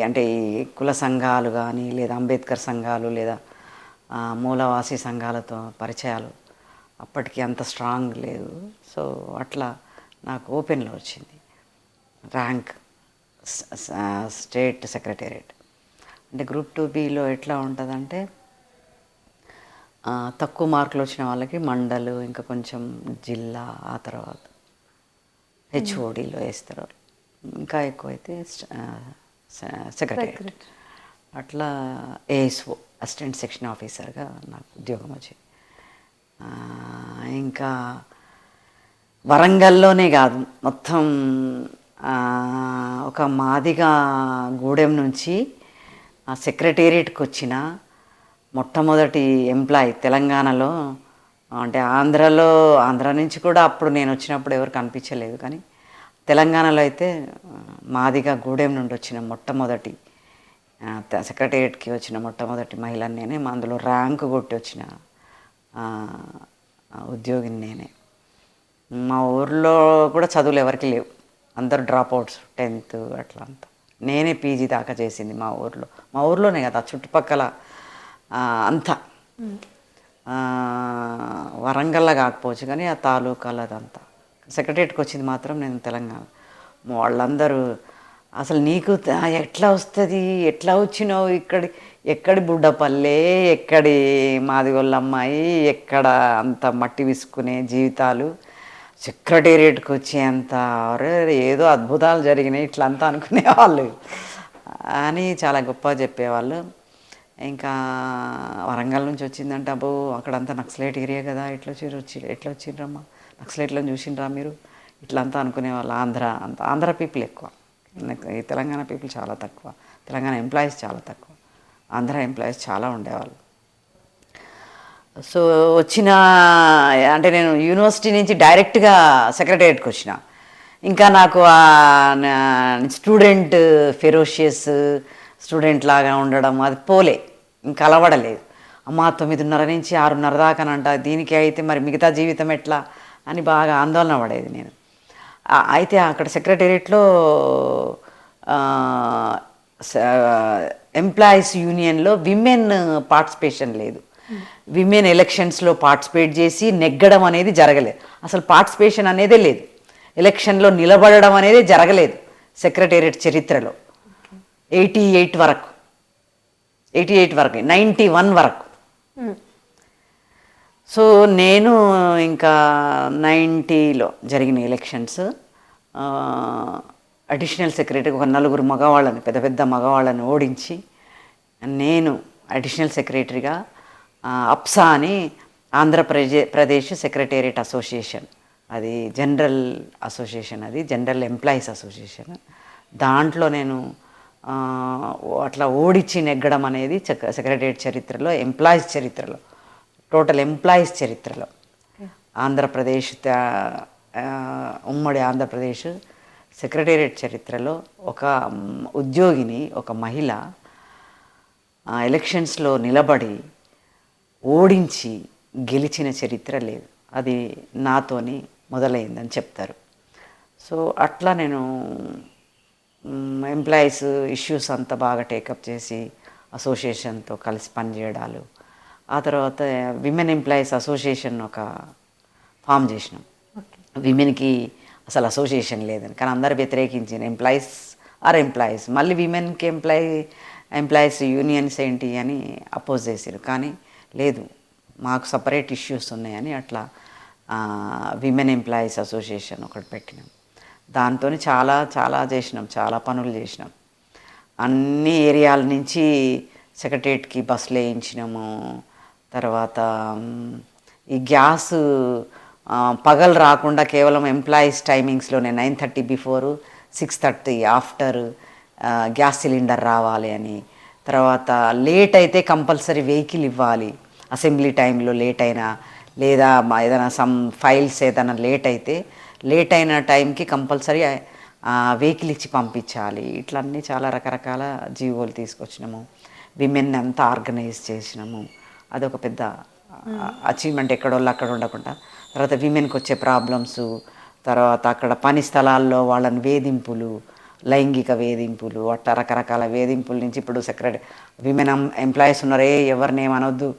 అంటే ఈ కుల సంఘాలు కానీ, లేదా అంబేద్కర్ సంఘాలు, లేదా మూలవాసి సంఘాలతో పరిచయాలు అప్పటికి అంత స్ట్రాంగ్ లేదు. సో అట్లా నాకు ఓపెన్లో వచ్చింది ర్యాంక్, స్టేట్ సెక్రటేరియట్. అంటే గ్రూప్ 2Bలో ఎట్లా ఉంటుందంటే తక్కువ మార్కులు వచ్చిన వాళ్ళకి మండలు, ఇంకా కొంచెం జిల్లా, ఆ తర్వాత HODలో వేస్తారు. ఇంకా ఎక్కువైతే సెక్రటేరియట్. అట్లా ASO, అసిస్టెంట్ సెక్షన్ ఆఫీసర్గా నాకు ఉద్యోగం వచ్చింది. ఇంకా వరంగల్లోనే కాదు, మొత్తం ఒక మాదిగా గూడెం నుంచి సెక్రటేరియట్కి వచ్చిన మొట్టమొదటి ఎంప్లాయీ తెలంగాణలో. అంటే ఆంధ్ర నుంచి కూడా అప్పుడు నేను వచ్చినప్పుడు ఎవరు కనిపించలేదు, కానీ తెలంగాణలో అయితే మాదిగా గూడెం నుండి వచ్చిన మొట్టమొదటి సెక్రటేరియట్కి వచ్చిన మొట్టమొదటి మహిళని నేనే. అందులో ర్యాంకు కొట్టి వచ్చిన ఉద్యోగిని నేనే. మా ఊర్లో కూడా చదువులు ఎవరికి లేవు, అందరు డ్రాప్ అవుట్స్, 10th అట్లా అంతా. నేనే పీజీ దాకా చేసింది మా ఊర్లోనే కదా, చుట్టుపక్కల అంతా. వరంగల్లో కాకపోవచ్చు కానీ ఆ తాలూకాలో అదంతా. సెక్రటేరియట్కి వచ్చింది మాత్రం నేను తెలంగాణ. వాళ్ళందరూ అసలు నీకు ఎట్లా వస్తుంది, ఎట్లా వచ్చినావు, ఎక్కడి బుడ్డపల్లె, ఎక్కడి మాదిగొల్ల అమ్మాయి, ఎక్కడ అంత మట్టి విసుకునే జీవితాలు, సెక్రటేరియట్కి వచ్చేంత ఏదో అద్భుతాలు జరిగినాయి ఇట్లా అంతా అనుకునేవాళ్ళు అని చాలా గొప్పగా చెప్పేవాళ్ళు. ఇంకా వరంగల్ నుంచి వచ్చిందంటే అబ్బో అక్కడంతా నక్సలైట్ ఏరియా కదా, ఎట్లా వచ్చిండ్రమ్మా, నక్సలైట్లను చూసిండ్రా మీరు, ఇట్లా అంతా అనుకునేవాళ్ళు. ఆంధ్ర పీపుల్ ఎక్కువ, ఈ తెలంగాణ పీపుల్ చాలా తక్కువ, తెలంగాణ ఎంప్లాయీస్ చాలా తక్కువ, ఆంధ్ర ఎంప్లాయీస్ చాలా ఉండేవాళ్ళు. సో అంటే నేను యూనివర్సిటీ నుంచి డైరెక్ట్గా సెక్రటేరియట్కి వచ్చిన. ఇంకా నాకు స్టూడెంట్ ఫెరోషియస్ స్టూడెంట్ లాగా ఉండడం అది పోలే, ఇంకా అలవడలేదు. అమ్మ 9:30 నుంచి 6:30 దాకానంట, దీనికి అయితే మరి మిగతా జీవితం ఎట్లా అని బాగా ఆందోళన పడేది నేను. అయితే అక్కడ సెక్రటేరియట్లో ఎంప్లాయీస్ యూనియన్లో విమెన్ పార్టిసిపేషన్ లేదు. విమెన్ ఎలక్షన్స్లో పార్టిసిపేట్ చేసి నెగ్గడం అనేది జరగలేదు. అసలు పార్టిసిపేషన్ అనేదే లేదు. ఎలక్షన్లో నిలబడడం అనేది జరగలేదు సెక్రటేరియట్ చరిత్రలో. 88 వరకు, 91 వరకు. సో నేను ఇంకా 90లో జరిగిన ఎలక్షన్స్, అడిషనల్ సెక్రటరీ ఒక 4 మగవాళ్ళని, పెద్ద పెద్ద మగవాళ్ళని ఓడించి నేను అడిషనల్ సెక్రటరీగా అప్సా అని ఆంధ్రప్రదేశ్ సెక్రటేరియట్ అసోసియేషన్, అది జనరల్ అసోసియేషన్, అది జనరల్ ఎంప్లాయీస్ అసోసియేషన్, దాంట్లో నేను అట్లా ఓడించి నెగ్గడం అనేది సెక్రటేరియట్ చరిత్రలో, ఎంప్లాయీస్ చరిత్రలో, టోటల్ ఎంప్లాయీస్ చరిత్రలో, ఆంధ్రప్రదేశ్ ఉమ్మడి ఆంధ్రప్రదేశ్ సెక్రటేరియట్ చరిత్రలో ఒక ఉద్యోగిని, ఒక మహిళ ఎలక్షన్స్లో నిలబడి ఓడించి గెలిచిన చరిత్ర లేదు. అది నాతోని మొదలైందని చెప్తారు. సో అట్లా నేను ఎంప్లాయీస్ ఇష్యూస్ అంతా బాగా టేకప్ చేసి అసోసియేషన్తో కలిసి పనిచేయడాలు. ఆ తర్వాత విమెన్ ఎంప్లాయీస్ అసోసియేషన్ ఒక ఫామ్ చేసినాం. విమెన్కి అసలు అసోసియేషన్ లేదని, కానీ అందరు వ్యతిరేకించిన ఎంప్లాయీస్ మళ్ళీ విమెన్కి ఎంప్లాయీస్ యూనియన్స్ ఏంటి అని అపోజ్ చేశారు. కానీ లేదు, మాకు సపరేట్ ఇష్యూస్ ఉన్నాయని అట్లా విమెన్ ఎంప్లాయీస్ అసోసియేషన్ ఒకటి పెట్టినాం. దాంతో చాలా చాలా చేసినాం, చాలా పనులు చేసినాం. అన్ని ఏరియాల నుంచి సెక్రటేరియట్కి బస్సులు వేయించినాము. తర్వాత ఈ గ్యాస్ పగలు రాకుండా కేవలం ఎంప్లాయీస్ టైమింగ్స్లోనే 9:30 బిఫోరు, 6:30 ఆఫ్టర్ గ్యాస్ సిలిండర్ రావాలి అని. తర్వాత లేట్ అయితే కంపల్సరీ వెహికల్ ఇవ్వాలి, అసెంబ్లీ టైంలో లేట్ అయినా, లేదా ఏదైనా సమ్ ఫైల్స్ ఏదైనా లేట్ అయిన టైంకి కంపల్సరీ వెహికల్ ఇచ్చి పంపించాలి. ఇట్లన్నీ చాలా రకరకాల జీవోలు తీసుకొచ్చినాము. విమెన్ అంతా ఆర్గనైజ్ చేసినాము. అదొక పెద్ద అచీవ్మెంట్, ఎక్కడోళ్ళు అక్కడ ఉండకుండా. తర్వాత విమెన్కి వచ్చే ప్రాబ్లమ్స్, తర్వాత అక్కడ పని స్థలాల్లో వాళ్ళని వేధింపులు, లైంగిక వేధింపులు, అట్లా రకరకాల వేధింపుల నుంచి ఇప్పుడు విమెన్ ఎంప్లాయీస్ ఉన్నారే, ఎవరిని ఏమనొద్దు,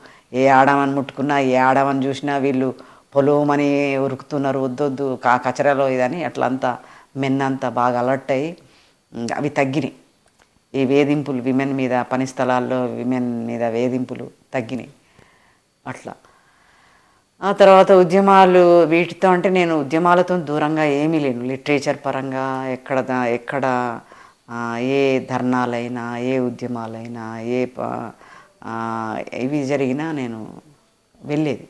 ఏ ఆడమని ముట్టుకున్నా, ఏ ఆడమని చూసినా వీళ్ళు పొలోమని ఉరుకుతున్నారు, వద్దొద్దు కచరాలో ఇదని, అట్లంతా మెన్ అంతా బాగా అలర్ట్ అయ్యి అవి తగ్గినాయి. ఈ వేధింపులు విమెన్ మీద, పని స్థలాల్లో విమెన్ మీద వేధింపులు తగ్గినాయి అట్లా. ఆ తర్వాత ఉద్యమాలు, వీటితో అంటే నేను ఉద్యమాలతో దూరంగా ఏమీ లేను. లిటరేచర్ పరంగా ఎక్కడ ఏ ధర్నాలైనా, ఏ ఉద్యమాలైనా, ఇవి జరిగినా నేను వెళ్ళేది.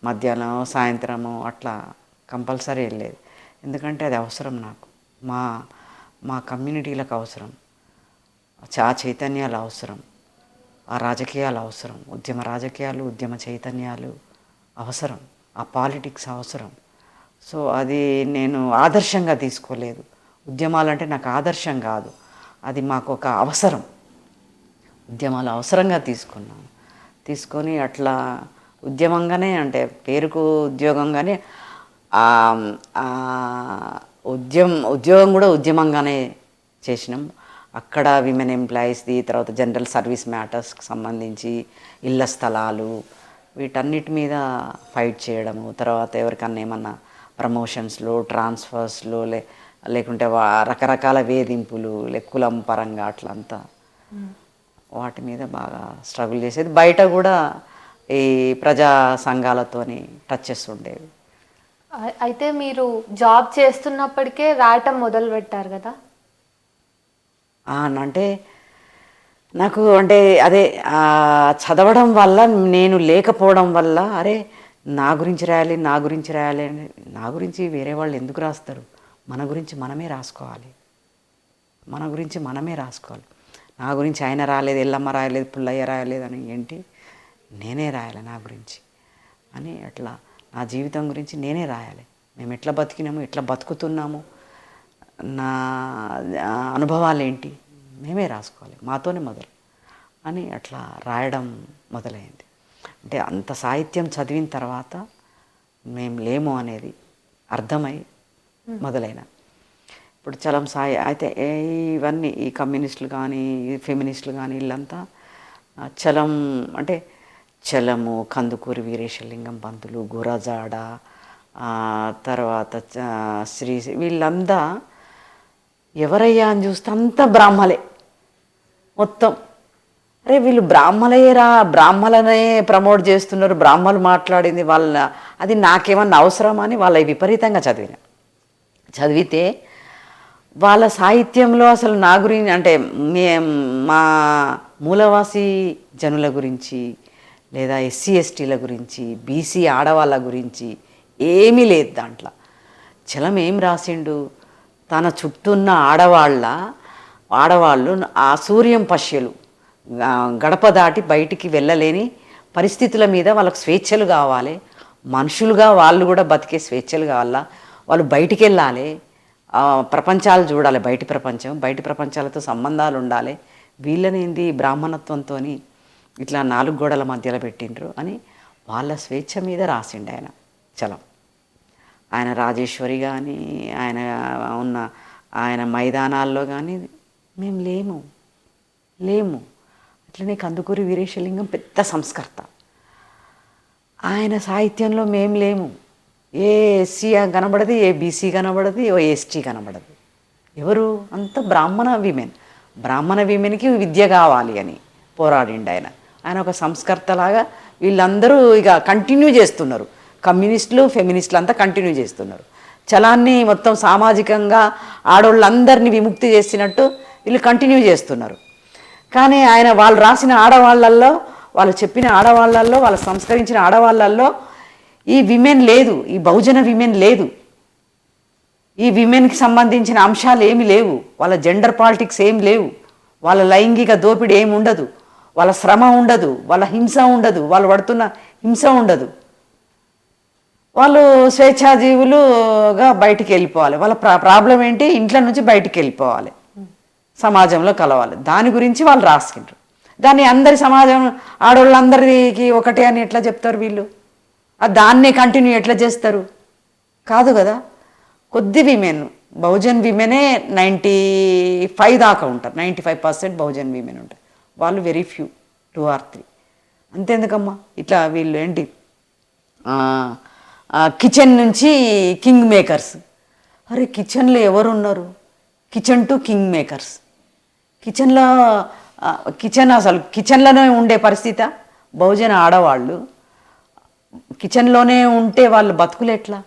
మధ్యాహ్నం సాయంత్రము అట్లా కంపల్సరీ వెళ్ళేది. ఎందుకంటే అది అవసరం నాకు, మా కమ్యూనిటీలకు అవసరం, చైతన్యాలు అవసరం, ఆ రాజకీయాలు అవసరం, ఉద్యమ రాజకీయాలు, ఉద్యమ చైతన్యాలు అవసరం, ఆ పాలిటిక్స్ అవసరం. సో అది నేను ఆదర్శంగా తీసుకోలేదు. ఉద్యమాలు అంటే నాకు ఆదర్శం కాదు, అది మాకు ఒక అవసరం. ఉద్యమాలు అవసరంగా తీసుకొని అట్లా ఉద్యమంగానే, అంటే పేరుకు ఉద్యోగంగానే, ఉద్యోగం కూడా ఉద్యమంగానే చేసినాం. అక్కడ విమెన్ ఎంప్లాయీస్ది, తర్వాత జనరల్ సర్వీస్ మ్యాటర్స్కి సంబంధించి ఇళ్ల స్థలాలు, వీటన్నిటి మీద ఫైట్ చేయడము. తర్వాత ఎవరికన్నా ఏమన్నా ప్రమోషన్స్లో, ట్రాన్స్ఫర్స్లో, లేకుంటే రకరకాల వేధింపులు, కులం పరంగా అట్లంతా వాటి మీద బాగా స్ట్రగుల్ చేసేది. బయట కూడా ఈ ప్రజా సంఘాలతోని టచెస్ ఉండేవి. అయితే మీరు జాబ్ చేస్తున్నప్పటికే రాయటం మొదలు పెట్టారు కదా? అంటే నాకు అంటే అదే చదవడం వల్ల, నేను లేకపోవడం వల్ల, అరే నా గురించి రాయాలి అని, నా గురించి వేరే వాళ్ళు ఎందుకు రాస్తారు, మన గురించి మనమే రాసుకోవాలి. నా గురించి ఆయన రాలేదు, ఎల్లమ్మ రాయలేదు, పుల్లయ్య రాయలేదు అని ఏంటి, నేనే రాయాలి నా గురించి అని. అట్లా నా జీవితం గురించి నేనే రాయాలి. మేము ఎట్లా బతికినాము, ఎట్లా బతుకుతున్నాము, నా అనుభవాలు ఏంటి, మేమే రాసుకోవాలి, మాతోనే మొదలు అని అట్లా రాయడం మొదలైంది. అంటే అంత సాహిత్యం చదివిన తర్వాత మేము లేము అనేది అర్థమై మొదలైన ఇప్పుడు చలం సాయి అయితే ఇవన్నీ ఈ కమ్యూనిస్టులు కానీ ఈ ఫెమినిస్టులు కానీ వీళ్ళంతా చలం అంటే చలము, కందుకూరి వీరేశలింగం పంతులు, గురజాడ, తర్వాత శ్రీ వీళ్ళంతా ఎవరయ్యా అని చూస్తే అంతా బ్రాహ్మలే మొత్తం. అరే వీళ్ళు బ్రాహ్మలయ్యరా, బ్రాహ్మలనే ప్రమోట్ చేస్తున్నారు, బ్రాహ్మలు మాట్లాడింది వాళ్ళ అది నాకేమన్నా అవసరమా అని వాళ్ళ విపరీతంగా చదివితే వాళ్ళ సాహిత్యంలో అసలు నా గురించి అంటే మా మూలవాసి జనుల గురించి లేదా ఎస్సీ ఎస్టీల గురించి బీసీ ఆడవాళ్ళ గురించి ఏమీ లేదు దాంట్లో. చలం ఏం రాసిండు, తన చుట్టూ ఉన్న ఆడవాళ్ళు ఆ సూర్యం పశ్యలు గడప దాటి బయటికి వెళ్ళలేని పరిస్థితుల మీద వాళ్ళకు స్వేచ్ఛలు కావాలి, మనుషులుగా వాళ్ళు కూడా బతికే స్వేచ్ఛలు కావాలా, వాళ్ళు బయటికి వెళ్ళాలి, ప్రపంచాలు చూడాలి, బయటి ప్రపంచాలతో సంబంధాలు ఉండాలి, వీళ్ళనేంది బ్రాహ్మణత్వంతో ఇట్లా 4 గోడల మధ్యలో పెట్టిండ్రు అని వాళ్ళ స్వేచ్ఛ మీద రాసిండు ఆయన చలం. ఆయన రాజేశ్వరి కానీ ఆయన మైదానాల్లో కానీ మేము లేము. అట్లనే కందుకూరి వీరేశలింగం పెద్ద సంస్కర్త, ఆయన సాహిత్యంలో మేము లేము. ఏ ఎస్సీ కనబడదు, ఏ బీసీ కనబడదు, ఏ ఎస్టీ కనబడదు. ఎవరు అంత బ్రాహ్మణ విమెన్కి విద్య కావాలి అని పోరాడిండు ఆయన ఒక సంస్కర్తలాగా. వీళ్ళందరూ ఇక కంటిన్యూ చేస్తున్నారు, కమ్యూనిస్టులు ఫెమినిస్టులు అంతా కంటిన్యూ చేస్తున్నారు. చలాన్ని మొత్తం సామాజికంగా ఆడవాళ్ళందరినీ విముక్తి చేసినట్టు వీళ్ళు కంటిన్యూ చేస్తున్నారు. కానీ వాళ్ళు రాసిన ఆడవాళ్ళల్లో, వాళ్ళు చెప్పిన ఆడవాళ్ళల్లో, వాళ్ళు సంస్కరించిన ఆడవాళ్ళల్లో ఈ విమెన్ లేదు, ఈ బహుజన విమెన్ లేదు, ఈ విమెన్కి సంబంధించిన అంశాలు ఏమి లేవు, వాళ్ళ జెండర్ పాలిటిక్స్ ఏం లేవు, వాళ్ళ లైంగిక దోపిడీ ఏమి ఉండదు, వాళ్ళ శ్రమ ఉండదు, వాళ్ళ హింస ఉండదు, వాళ్ళు పడుతున్న హింస ఉండదు, వాళ్ళు స్వేచ్ఛాజీవులుగా బయటికి వెళ్ళిపోవాలి. వాళ్ళ ప్రాబ్లం ఏంటి, ఇంట్లో నుంచి బయటికి వెళ్ళిపోవాలి, సమాజంలో కలవాలి. దాని గురించి వాళ్ళు రాసుకుంటారు. దాన్ని అందరి సమాజం ఆడవాళ్ళందరికీ ఒకటే అని ఎట్లా చెప్తారు వీళ్ళు? దాన్నే కంటిన్యూ ఎట్లా చేస్తారు? కాదు కదా. కొద్ది విమెన్, బహుజన్ విమెనే 95 దాకా ఉంటారు, 95% బహుజన్ విమెన్ ఉంటారు. వాళ్ళు వెరీ ఫ్యూ, 2 or 3. అంతేందుకమ్మా ఇట్లా వీళ్ళు ఏంటి కిచెన్ నుంచి కింగ్ మేకర్స్. అరే కిచెన్లో ఎవరున్నారు? Kitchen to king makers. కిచెన్లోనే ఉండే పరిస్థితి బహుజన ఆడవాళ్ళు కిచెన్లోనే ఉంటే వాళ్ళు బతుకులు ఎట్లా?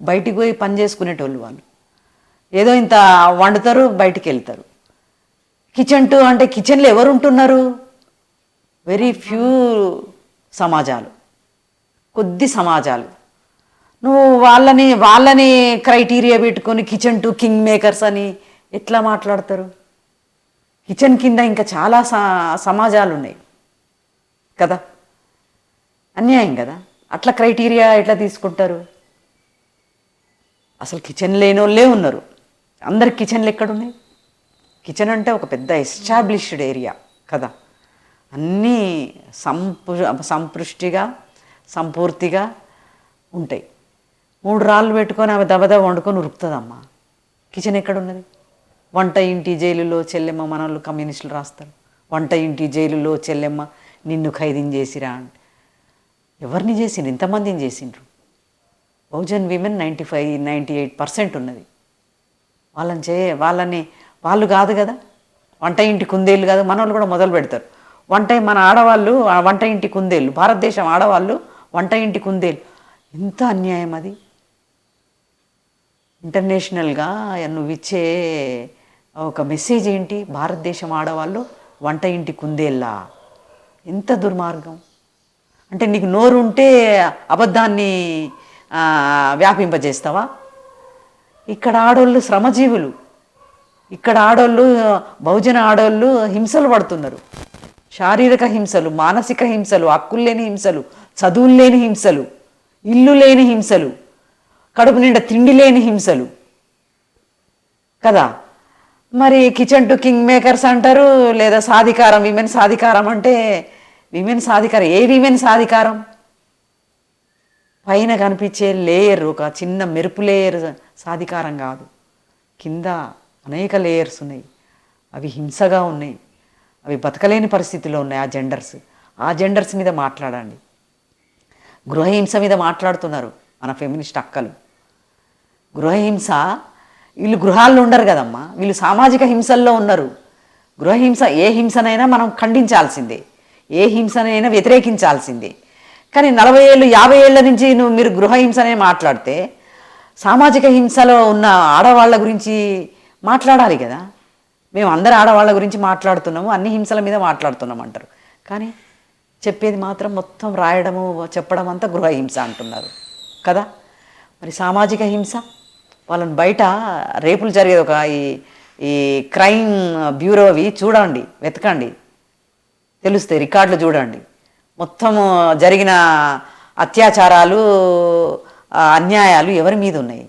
బయటికి పోయి పని చేసుకునేటోళ్ళు వాళ్ళు ఏదో ఇంత వండుతారు, బయటికి వెళ్తారు. కిచెన్ టు అంటే కిచెన్లో ఎవరు ఉంటున్నారు? వెరీ ఫ్యూ సమాజాలు, కొద్ది సమాజాలు. నువ్వు వాళ్ళని క్రైటీరియా పెట్టుకొని కిచెన్ టు కింగ్ మేకర్స్ అని ఎట్లా మాట్లాడతారు? కిచెన్ కింద ఇంకా చాలా సమాజాలు ఉన్నాయి కదా. అన్యాయం కదా. అట్లా క్రైటీరియా ఎట్లా తీసుకుంటారు? అసలు కిచెన్ లేని వాళ్ళే ఉన్నారు. అందరికి కిచెన్లు ఎక్కడున్నాయి? కిచెన్ అంటే ఒక పెద్ద ఎస్టాబ్లిష్డ్ ఏరియా కదా. అన్నీ సంపృష్టిగా సంపూర్తిగా ఉంటాయి. 3 రాళ్ళు పెట్టుకొని ఆమె దబదబ వండుకొని ఉరుకుతుందమ్మా. కిచెన్ ఎక్కడున్నది? వంట ఇంటి జైలులో చెల్లెమ్మ, మనోళ్ళు కమ్యూనిస్టులు రాస్తారు, వంట ఇంటి జైలులో చెల్లెమ్మ నిన్ను ఖైదీని చేసిరా అంటే. ఎవరిని చేసిండ్రు? ఇంతమందిని చేసిండ్రు. బహుజన్ విమెన్ 95-98% ఉన్నది. వాళ్ళు కాదు కదా, వంట ఇంటి కుందేళ్ళు కాదు. మనోళ్ళు కూడా మొదలు పెడతారు. మన ఆడవాళ్ళు వంట ఇంటి కుందేళ్ళు, భారతదేశం ఆడవాళ్ళు వంట ఇంటి కుందేళ్ళు. ఎంత అన్యాయం అది. ఇంటర్నేషనల్గా నువ్వు ఇచ్చే ఒక మెసేజ్ ఏంటి? భారతదేశం ఆడవాళ్ళు వంట ఇంటి కుందేళ్ళా? ఎంత దుర్మార్గం. అంటే నీకు నోరు ఉంటే అబద్ధాన్ని వ్యాపింపజేస్తావా? ఇక్కడ ఆడోళ్ళు శ్రమజీవులు, ఇక్కడ ఆడోళ్ళు బహుజన ఆడోళ్ళు హింసలు పడుతున్నారు. శారీరక హింసలు, మానసిక హింసలు, హక్కులు లేని హింసలు, చదువులు లేని హింసలు, ఇల్లు లేని హింసలు, కడుపు నిండా తిండి లేని హింసలు కదా. మరి కిచెన్ టు కింగ్ మేకర్స్ అంటారు, లేదా సాధికారం, విమెన్ సాధికారం అంటే విమెన్ సాధికారం. ఏ విమెన్ సాధికారం? పైన కనిపించే లేయర్ ఒక చిన్న మెరుపు లేయర్ సాధికారం కాదు. కింద అనేక లేయర్స్ ఉన్నాయి. అవి హింసగా ఉన్నాయి. అవి బతకలేని పరిస్థితిలో ఉన్నాయి ఆ జెండర్స్ మీద మాట్లాడండి. గృహహింస మీద మాట్లాడుతున్నారు మన ఫెమినిస్ట్ అక్కలు. గృహహింస, వీళ్ళు గృహాల్లో ఉండరు కదమ్మా, వీళ్ళు సామాజిక హింసల్లో ఉన్నారు. గృహహింస, ఏ హింసనైనా మనం ఖండించాల్సిందే, ఏ హింసనైనా వ్యతిరేకించాల్సిందే. కానీ 40 ఏళ్ళు 50 ఏళ్ళ నుంచి మీరు గృహహింసనే మాట్లాడితే సామాజిక హింసలో ఉన్న ఆడవాళ్ళ గురించి మాట్లాడాలి కదా. మేము అందరు ఆడవాళ్ళ గురించి మాట్లాడుతున్నాము, అన్ని హింసల మీద మాట్లాడుతున్నాం అంటారు. కానీ చెప్పేది మాత్రం మొత్తం రాయడము చెప్పడం అంతా గృహహింస అంటున్నారు కదా. మరి సామాజిక హింస, వాళ్ళని బయట రేపులు జరిగేది ఒక ఈ క్రైమ్ బ్యూరోవి చూడండి, వెతకండి, తెలుస్తాయి, రికార్డులు చూడండి. మొత్తము జరిగిన అత్యాచారాలు అన్యాయాలు ఎవరి మీద ఉన్నాయి?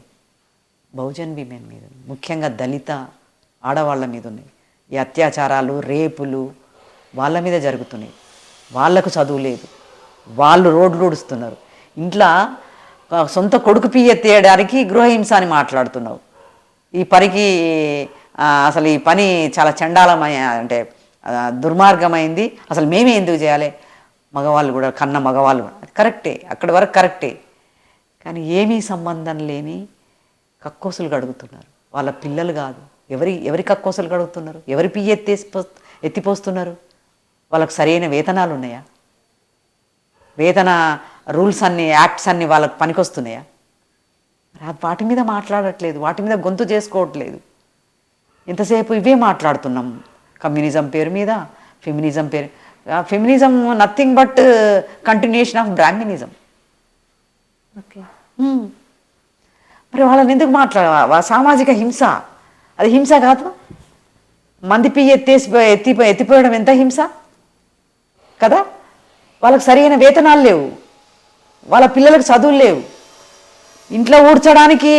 బహుజన్ విమెన్ మీద, ముఖ్యంగా దళిత ఆడవాళ్ళ మీద ఉన్నాయి. ఈ అత్యాచారాలు రేపులు వాళ్ళ మీద జరుగుతున్నాయి. వాళ్ళకు చదువు లేదు, వాళ్ళు రోడ్లు ఊడుస్తున్నారు. ఇంట్లో సొంత కొడుకు పియ్య తీయడానికి గృహహింస అని మాట్లాడుతున్నావు. ఈ పనికి అసలు ఈ పని చాలా చండాలమైన, అంటే దుర్మార్గమైంది. అసలు మేమే ఎందుకు చేయాలి? మగవాళ్ళు కూడా, కన్న మగవాళ్ళు కూడా, అది కరెక్టే, అక్కడి వరకు కరెక్టే. కానీ ఏమీ సంబంధం లేని కక్కోసులు గడుగుతున్నారు. వాళ్ళ పిల్లలు కాదు, ఎవరి కక్కోసులు గడుగుతున్నారు? ఎవరి పియ్య ఎత్తిపోస్తున్నారు? వాళ్ళకు సరైన వేతనాలు ఉన్నాయా? వేతన రూల్స్ అన్ని, యాక్ట్స్ అన్ని వాళ్ళకు పనికొస్తున్నాయా? వాటి మీద మాట్లాడట్లేదు, వాటి మీద గొంతు చేసుకోవట్లేదు. ఎంతసేపు ఇవే మాట్లాడుతున్నాం. కమ్యూనిజం పేరు మీద, ఫెమినిజం పేరు. Feminism nothing but continuation of Brahminism. Okay, మరి వాళ్ళని ఎందుకు సామాజిక హింస, అది హింస కాదు? మంది పియ్యి ఎత్తిపోయడం ఎంత హింస కదా. వాళ్ళకి సరైన వేతనాలు లేవు, వాళ్ళ పిల్లలకు చదువులు లేవు. ఇంట్లో ఊడ్చడానికి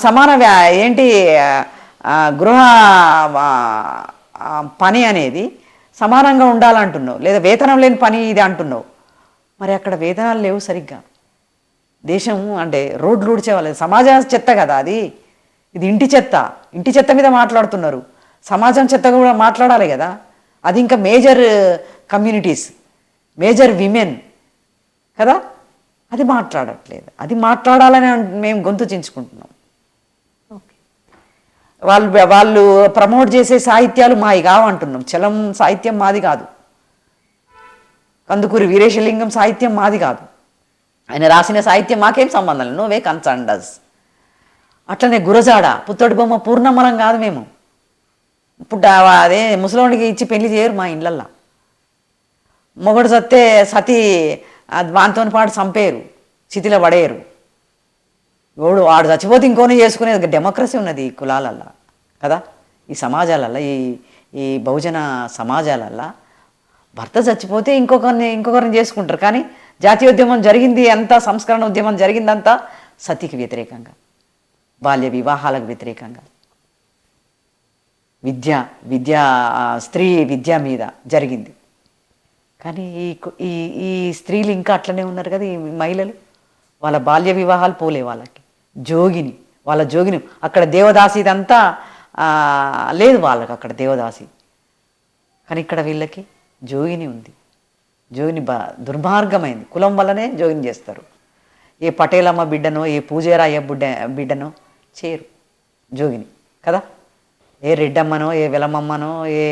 సమాన ఏంటి గృహ పని అనేది సమానంగా ఉండాలంటున్నావు, లేదా వేతనం లేని పని ఇది అంటున్నావు. మరి అక్కడ వేతనాలు లేవు సరిగ్గా. దేశం అంటే రోడ్లు ఊడ్చేవాళ్ళు, సమాజం చెత్త కదా అది. ఇది ఇంటి చెత్త మీద మాట్లాడుతున్నారు. సమాజం చెత్త కూడా మాట్లాడాలి కదా. అది ఇంకా మేజర్ కమ్యూనిటీస్, మేజర్ విమెన్ కదా, అది మాట్లాడట్లేదు. అది మాట్లాడాలని మేము గొంతు చించుకుంటున్నాం. వాళ్ళు ప్రమోట్ చేసే సాహిత్యాలు మావి కావంటున్నాం. చలం సాహిత్యం మాది కాదు, కందుకూరి వీరేశలింగం సాహిత్యం మాది కాదు. ఆయన రాసిన సాహిత్యం మాకేం సంబంధం లేదు. నోవే కన్సర్న్డస్. అట్లనే గురజాడ, పుత్తడి బొమ్మ పూర్ణమ్మలం కాదు మేము. ఇప్పుడు అదే ముసలోడికి ఇచ్చి పెళ్లి చేయరు మా ఇళ్ళల్లో. మొగడు సత్తే సతీ వానితో పాటు చంపేరు, చితిలో పడేయరు. వాడు చచ్చిపోతే ఇంకోనే చేసుకునేది డెమోక్రసీ ఉన్నది ఈ కులాలల్లో కదా. ఈ సమాజాలల్లో, ఈ బహుజన సమాజాలల్లో భర్త చచ్చిపోతే ఇంకొకరిని చేసుకుంటారు. కానీ జాతీయోద్యమం జరిగింది అంతా, సంస్కరణ ఉద్యమం జరిగిందంతా సతీకి వ్యతిరేకంగా, బాల్య వివాహాలకు వ్యతిరేకంగా, స్త్రీ విద్య మీద జరిగింది. కానీ ఈ స్త్రీలు ఇంకా అట్లనే ఉన్నారు కదా. ఈ మహిళలు, వాళ్ళ బాల్య వివాహాలు పోలే. వాళ్ళకి వాళ్ళ జోగిని అక్కడ దేవదాసి, ఇదంతా లేదు వాళ్ళకి అక్కడ దేవదాసి. కానీ ఇక్కడ వీళ్ళకి జోగిని ఉంది. జోగిని దుర్మార్గమైంది. కులం వల్లనే జోగిని చేస్తారు. ఏ పటేలమ్మ బిడ్డనో, ఏ పూజారాయ బిడ్డనో చేయరు జోగిని కదా. ఏ రెడ్డమ్మనో, ఏ వెలమమ్మనో, ఏ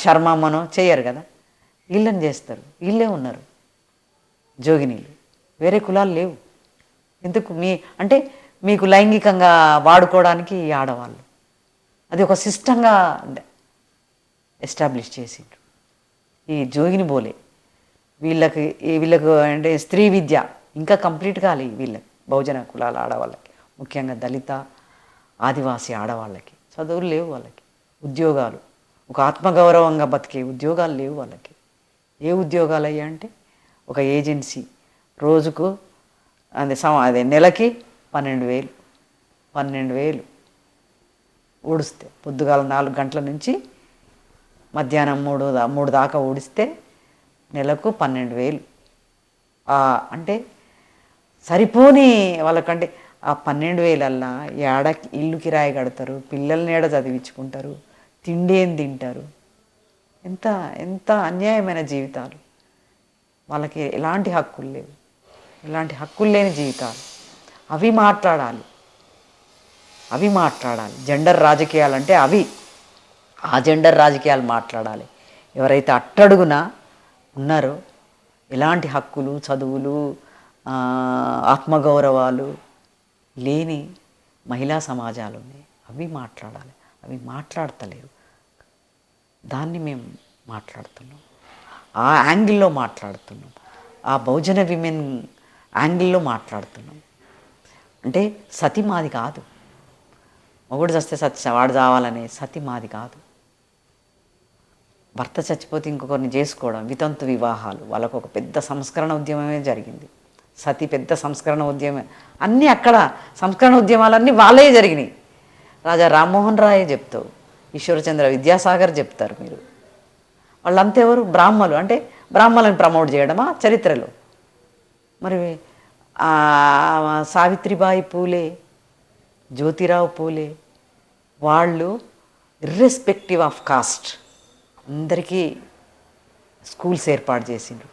శర్మమ్మనో చేయరు కదా. వీళ్ళని చేస్తారు. వీళ్ళే ఉన్నారు జోగినీలు, వేరే కులాలు లేవు. ఎందుకు? అంటే మీకు లైంగికంగా వాడుకోవడానికి ఈ ఆడవాళ్ళు, అది ఒక సిస్టంగా ఎస్టాబ్లిష్ చేసిండ్రు ఈ జోగిని బోలే. వీళ్ళకు అంటే స్త్రీ విద్య ఇంకా కంప్లీట్ కాలే వీళ్ళకి, బహుజన కులాల ఆడవాళ్ళకి, ముఖ్యంగా దళిత ఆదివాసీ ఆడవాళ్ళకి చదువులు లేవు. వాళ్ళకి ఉద్యోగాలు, ఒక ఆత్మగౌరవంగా బతికే ఉద్యోగాలు లేవు వాళ్ళకి. ఏ ఉద్యోగాలు అయ్యా అంటే ఒక ఏజెన్సీ రోజుకు అదే నెలకి 12,000 ఊడిస్తే పొద్దుగాల 4 గంటల నుంచి మధ్యాహ్నం 3 దాకా ఊడిస్తే నెలకు 12,000. అంటే సరిపోని వాళ్ళకంటే ఆ 12,000 ఏడ ఇల్లు కిరాయి కడతారు, పిల్లల్ని ఏడ చదివించుకుంటారు, తిండి ఏం తింటారు? ఎంత ఎంత అన్యాయమైన జీవితాలు. వాళ్ళకి ఎలాంటి హక్కులు లేవు, ఎలాంటి హక్కులు లేని జీవితాలు. అవి మాట్లాడాలి, అవి మాట్లాడాలి. జెండర్ రాజకీయాలంటే అవి, ఆ జెండర్ రాజకీయాలు మాట్లాడాలి. ఎవరైతే అట్టడుగున ఉన్నారో ఎలాంటి హక్కులు, చదువులు, ఆత్మగౌరవాలు లేని మహిళా సమాజాలు ఉన్నాయి, అవి మాట్లాడాలి. అవి మాట్లాడతలేరు. దాన్ని మేము మాట్లాడుతున్నాం, ఆ యాంగిల్లో మాట్లాడుతున్నాం, ఆ బహుజన విమెన్ యాంగిల్లో మాట్లాడుతున్నాం. అంటే సతి మాది కాదు, మొగుడు చస్తే వాడు చావాలనే సతి మాది కాదు. భర్త చచ్చిపోతే ఇంకొకరిని చేసుకోవడం, వితంతు వివాహాలు, వాళ్ళకు ఒక పెద్ద సంస్కరణ ఉద్యమమే జరిగింది. సతి పెద్ద సంస్కరణ ఉద్యమం, అన్నీ అక్కడ సంస్కరణ ఉద్యమాలన్నీ వాళ్ళే జరిగినాయి. రాజా రామ్మోహన్ రాయే చెప్తావు, ఈశ్వరచంద్ర విద్యాసాగర్ చెప్తారు. మీరు వాళ్ళంతా ఎవరు? బ్రాహ్మలు. అంటే బ్రాహ్మలను ప్రమోట్ చేయడమా చరిత్రలో? మరి సావిత్రిబాయి పూలే, జ్యోతిరావు పూలే వాళ్ళు ఇర్రెస్పెక్టివ్ ఆఫ్ కాస్ట్ అందరికీ స్కూల్స్ ఏర్పాటు చేసిండ్రు.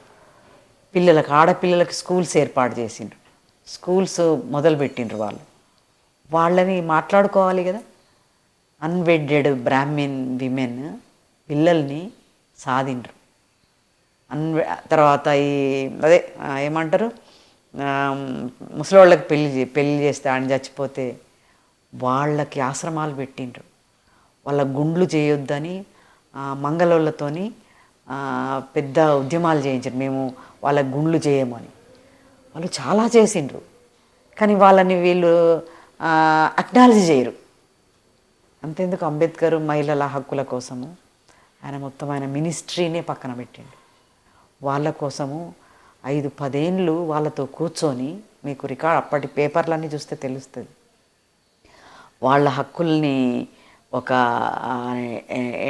పిల్లలకు, ఆడపిల్లలకు స్కూల్స్ ఏర్పాటు చేసిండ్రు, స్కూల్స్ మొదలుపెట్టిండ్రు. వాళ్ళని మాట్లాడుకోవాలి కదా. అన్వెడ్డెడ్ బ్రాహ్మిన్ విమెన్ పిల్లల్ని సాధిండ్రు. తర్వాత అదే ఏమంటారు, ముసలోళ్ళకి పెళ్ళి చేస్తే ఆయన చచ్చిపోతే వాళ్ళకి ఆశ్రమాలు పెట్టిండ్రు. వాళ్ళ గుండ్లు చేయొద్దని మంగళోళ్ళతోని పెద్ద ఉద్యమాలు చేయించారు, మేము వాళ్ళ గుండ్లు చేయమని. వాళ్ళు చాలా చేసిండ్రు, కానీ వాళ్ళని వీళ్ళు అక్నాలజీ చేయరు. అంతేందుకు అంబేద్కర్ మహిళల హక్కుల కోసము ఆయన మొత్తం ఆయన మినిస్ట్రీనే పక్కన పెట్టిండు. వాళ్ళ కోసము 5-10 ఏళ్ళు వాళ్ళతో కూర్చొని, మీకు రికార్డ్ అప్పటి పేపర్లన్నీ చూస్తే తెలుస్తుంది, వాళ్ళ హక్కుల్ని ఒక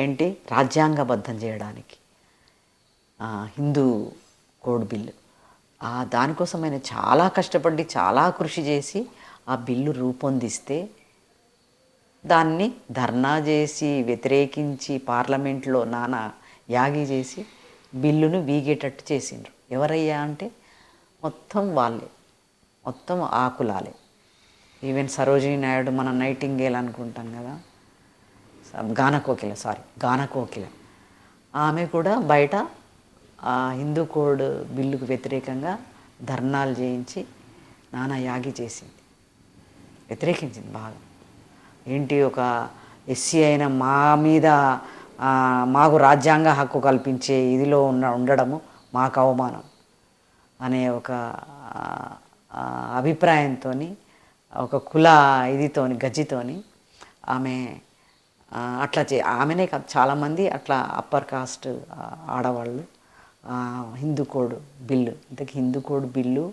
ఏంటి రాజ్యాంగబద్ధం చేయడానికి హిందూ కోడ్ బిల్లు, దానికోసం ఆయన చాలా కష్టపడి చాలా కృషి చేసి ఆ బిల్లు రూపొందిస్తే దాన్ని ధర్నా చేసి వ్యతిరేకించి పార్లమెంట్లో నానా యాగి చేసి బిల్లును వీగేటట్టు చేసిండ్రు. ఎవరయ్యా అంటే మొత్తం వాళ్ళే, మొత్తం ఆకులాలే. ఈవెన్ సరోజినీ నాయుడు, మన నైటింగేల్ అనుకుంటాం కదా, గానకోకిల, ఆమె కూడా బయట హిందూ కోడ్ బిల్లుకు వ్యతిరేకంగా ధర్నాలు చేయించి నానా యాగి చేసింది, వ్యతిరేకించింది బాగా. ఏంటి, ఒక ఎస్సీ అయిన మా మీద మాకు రాజ్యాంగ హక్కు కల్పించే ఇదిలో ఉండడము మాకు అవమానం అనే ఒక అభిప్రాయంతో, ఒక కుల గజ్జితోని ఆమె అట్లా ఆమెనే కాదు చాలామంది అట్లా అప్పర్ కాస్ట్ ఆడవాళ్ళు హిందూ కోడ్ బిల్లు, ఇంతకీ హిందూ కోడ్ బిల్లు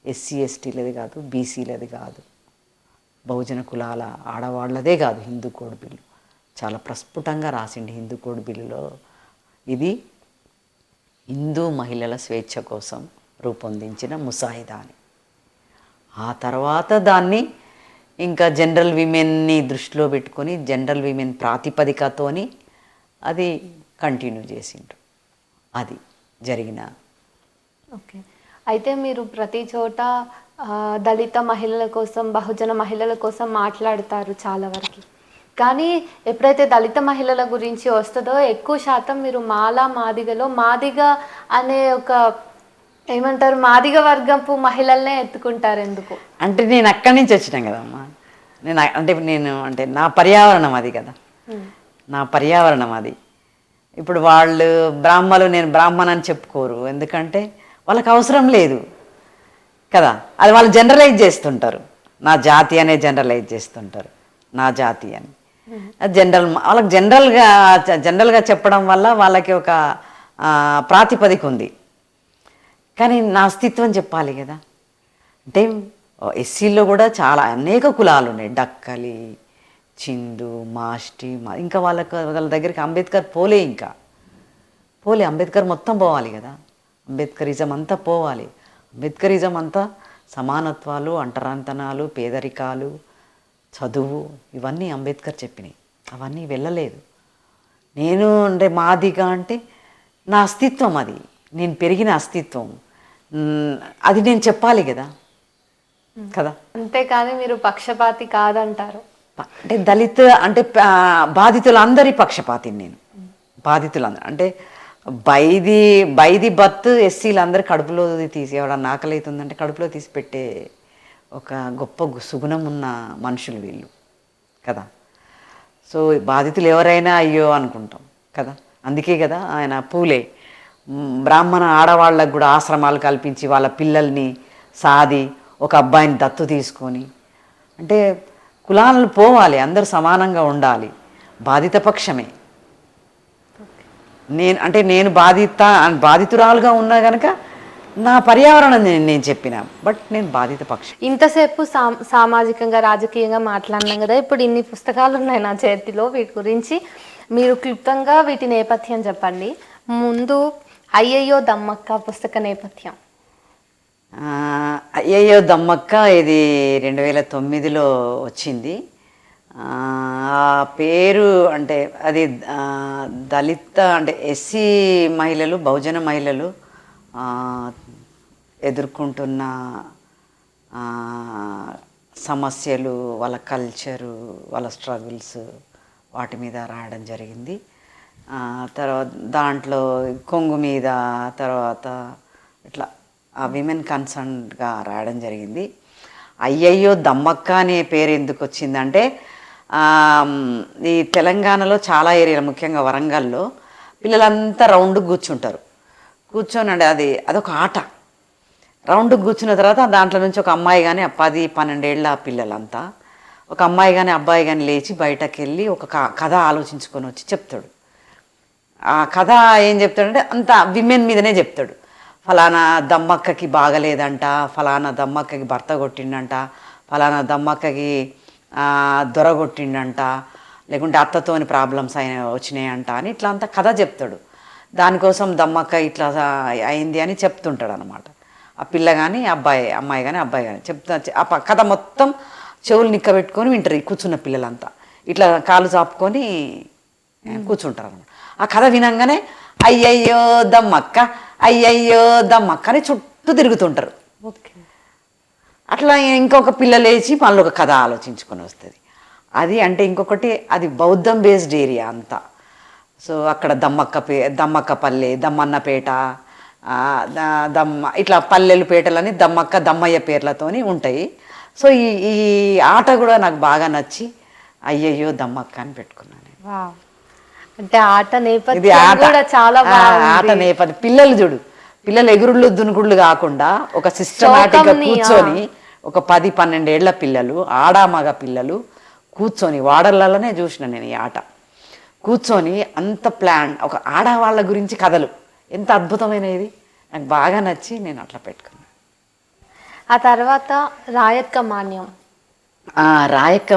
ఎస్సీ ఎస్టీలది కాదు, బీసీలది కాదు, బహుజన కులాల ఆడవాళ్ళదే కాదు. హిందూ కోడ్ బిల్లు చాలా ప్రస్ఫుటంగా రాసిండి హిందూ కోడ్ బిల్లులో, ఇది హిందూ మహిళల స్వేచ్ఛ కోసం రూపొందించిన ముసాయిదా అని. ఆ తర్వాత దాన్ని ఇంకా జనరల్ విమెన్ని దృష్టిలో పెట్టుకొని జనరల్ విమెన్ ప్రాతిపదికతోని అది కంటిన్యూ చేసిండ్రు. అది జరిగిన. ఓకే, అయితే మీరు ప్రతి చోట దళిత మహిళల కోసం, బహుజన మహిళల కోసం మాట్లాడతారు చాలా వరకు, కానీ ఎప్పుడైతే దళిత మహిళల గురించి వస్తుందో ఎక్కువ శాతం మీరు మాదిగలో మాదిగ అనే ఒక ఏమంటారు, మాదిగ వర్గపు మహిళలనే ఎత్తుకుంటారు. ఎందుకు అంటే నేను అక్కడి నుంచి వచ్చినాం కదమ్మా, అంటే నా పర్యావరణం అది కదా, నా పర్యావరణం అది. ఇప్పుడు వాళ్ళు బ్రాహ్మలు, నేను బ్రాహ్మణ అని చెప్పుకోరు, ఎందుకంటే వాళ్ళకి అవసరం లేదు కదా. అది వాళ్ళు జనరలైజ్ చేస్తుంటారు, నా జాతి అనే జనరలైజ్ చేస్తుంటారు, నా జాతి అని. వాళ్ళకి జనరల్గా చెప్పడం వల్ల వాళ్ళకి ఒక ప్రాతిపదిక ఉంది. కానీ నా అస్తిత్వం చెప్పాలి కదా. అంటే ఎస్సీల్లో కూడా చాలా అనేక కులాలు ఉన్నాయి, డక్కలి, చిందు మాష్టి ఇంకా వాళ్ళ దగ్గరికి అంబేద్కర్ పోలే, ఇంకా పోలే. అంబేద్కర్ మొత్తం పోవాలి కదా, అంబేద్కరిజం అంతా పోవాలి. అంబేద్కరిజం అంతా సమానత్వాలు, అంటరాంతనాలు, పేదరికాలు, చదువు, ఇవన్నీ అంబేద్కర్ చెప్పినాయి. అవన్నీ వెళ్ళలేదు. నేను అంటే మాదిగా అంటే నా అస్తిత్వం, అది నేను పెరిగిన అస్తిత్వం, అది నేను చెప్పాలి కదా కదా. అంతేకాని మీరు పక్షపాతి కాదంటారు. అంటే దళిత అంటే బాధితులందరి పక్షపాతిని నేను. బాధితులందరూ అంటే బైది బర్త్ ఎస్సీలందరూ కడుపులో తీసి, ఎవడన్నా ఆకలి అవుతుందంటే కడుపులో తీసి పెట్టే ఒక గొప్ప సుగుణం ఉన్న మనుషులు వీళ్ళు కదా. సో బాధితులు ఎవరైనా అయ్యో అనుకుంటాం కదా. అందుకే కదా ఆయన పూలే బ్రాహ్మణ ఆడవాళ్ళకు కూడా ఆశ్రమాలు కల్పించి వాళ్ళ పిల్లల్ని సాది ఒక అబ్బాయిని దత్తు తీసుకొని, అంటే కులాలను పోవాలి, అందరూ సమానంగా ఉండాలి, బాధిత పక్షమే. నేను బాధితురాలుగా ఉన్నా కనుక నా పర్యావరణం నేను చెప్పిన, బట్ నేను బాధిత పక్షం. ఇంతసేపు సామాజికంగా రాజకీయంగా మాట్లాడినాం కదా, ఇప్పుడు ఇన్ని పుస్తకాలు ఉన్నాయి నా చేతిలో, వీటి గురించి మీరు క్లుప్తంగా వీటి నేపథ్యం చెప్పండి. ముందు అయ్యయ్యో దమ్మక్క పుస్తక నేపథ్యం. అయ్యయ్యో దమ్మక్క ఇది 2009లో వచ్చింది. ఆ పేరు అంటే అది దళిత అంటే ఎస్సీ మహిళలు, బహుజన మహిళలు ఎదుర్కొంటున్న సమస్యలు, వాళ్ళ కల్చరు, వాళ్ళ స్ట్రగుల్స్, వాటి మీద రాయడం జరిగింది. తర్వాత దాంట్లో కొంగు మీద, తర్వాత ఇట్లా విమెన్ కన్సర్న్గా రాయడం జరిగింది. అయ్యయ్యో దమ్మక్క అనే పేరు ఎందుకు వచ్చిందంటే, ఈ తెలంగాణలో చాలా ఏరియాలు, ముఖ్యంగా వరంగల్లో పిల్లలంతా రౌండ్కి కూర్చుంటారు. కూర్చొని అదొక ఆట. రౌండ్కి కూర్చున్న తర్వాత దాంట్లో నుంచి ఒక అమ్మాయి కానీ 10-12 ఏళ్ళ పిల్లలంతా, ఒక అమ్మాయి కానీ అబ్బాయి కానీ లేచి బయటకు వెళ్ళి ఒక కథ ఆలోచించుకొని వచ్చి చెప్తాడు. ఆ కథ ఏం చెప్తాడంటే అంత విమెన్ మీదనే చెప్తాడు. ఫలానా దమ్మక్కకి బాగలేదంట, ఫలానా దమ్మక్కకి భర్త కొట్టిండంట, ఫలానా దమ్మక్కకి దొర కొట్టిండంట, లేకుంటే అత్తతోని ప్రాబ్లమ్స్ వచ్చినాయంట అని ఇట్లా అంతా కథ చెప్తాడు. దానికోసం దమ్మక్క ఇట్లా అయింది అని చెప్తుంటాడు అనమాట. ఆ పిల్ల కానీ అమ్మాయి కానీ అబ్బాయి కానీ ఆ కథ మొత్తం చెవులు నిక్కబెట్టుకొని వింటారు ఈ కూర్చున్న పిల్లలంతా. ఇట్లా కాళ్ళు చాపుకొని కూర్చుంటారు అనమాట. ఆ కథ వినంగానే అయ్యయ్యో దమ్మక్క, అయ్యయ్యో దమ్మక్క అని చుట్టూ తిరుగుతుంటారు. అట్లా ఇంకొక పిల్ల లేచి మళ్ళీ ఒక కథ ఆలోచించుకొని వస్తుంది. అది అంటే ఇంకొకటి, అది బౌద్ధం బేస్డ్ ఏరియా అంతా. సో అక్కడ దమ్మక్కపల్లె, దమ్మన్నపేట, ఇట్లా పల్లెలు పేటలని దమ్మయ్య పేర్లతోని ఉంటాయి. సో ఈ ఆట కూడా నాకు బాగా నచ్చి అయ్యయ్యో దమ్మక్క అని పెట్టుకున్నాను. అంటే ఆట నేపథ్యం కూడా చాలా ఆట నేపథ్యం. పిల్లలు ఎగురుళ్ళు దునుకుళ్ళు కాకుండా ఒక సిస్టమాటిక్గా కూర్చొని, ఒక 10-12 ఏళ్ల పిల్లలు, ఆడామగ పిల్లలు కూర్చొని, వాడలలోనే చూసిన నేను ఈ ఆట. కూర్చొని అంత ప్లాన్, ఒక ఆడవాళ్ళ గురించి కథలు, ఎంత అద్భుతమైనది, నాకు బాగా నచ్చి నేను అట్లా పెట్టుకున్నాను. ఆ తర్వాత రాయక్క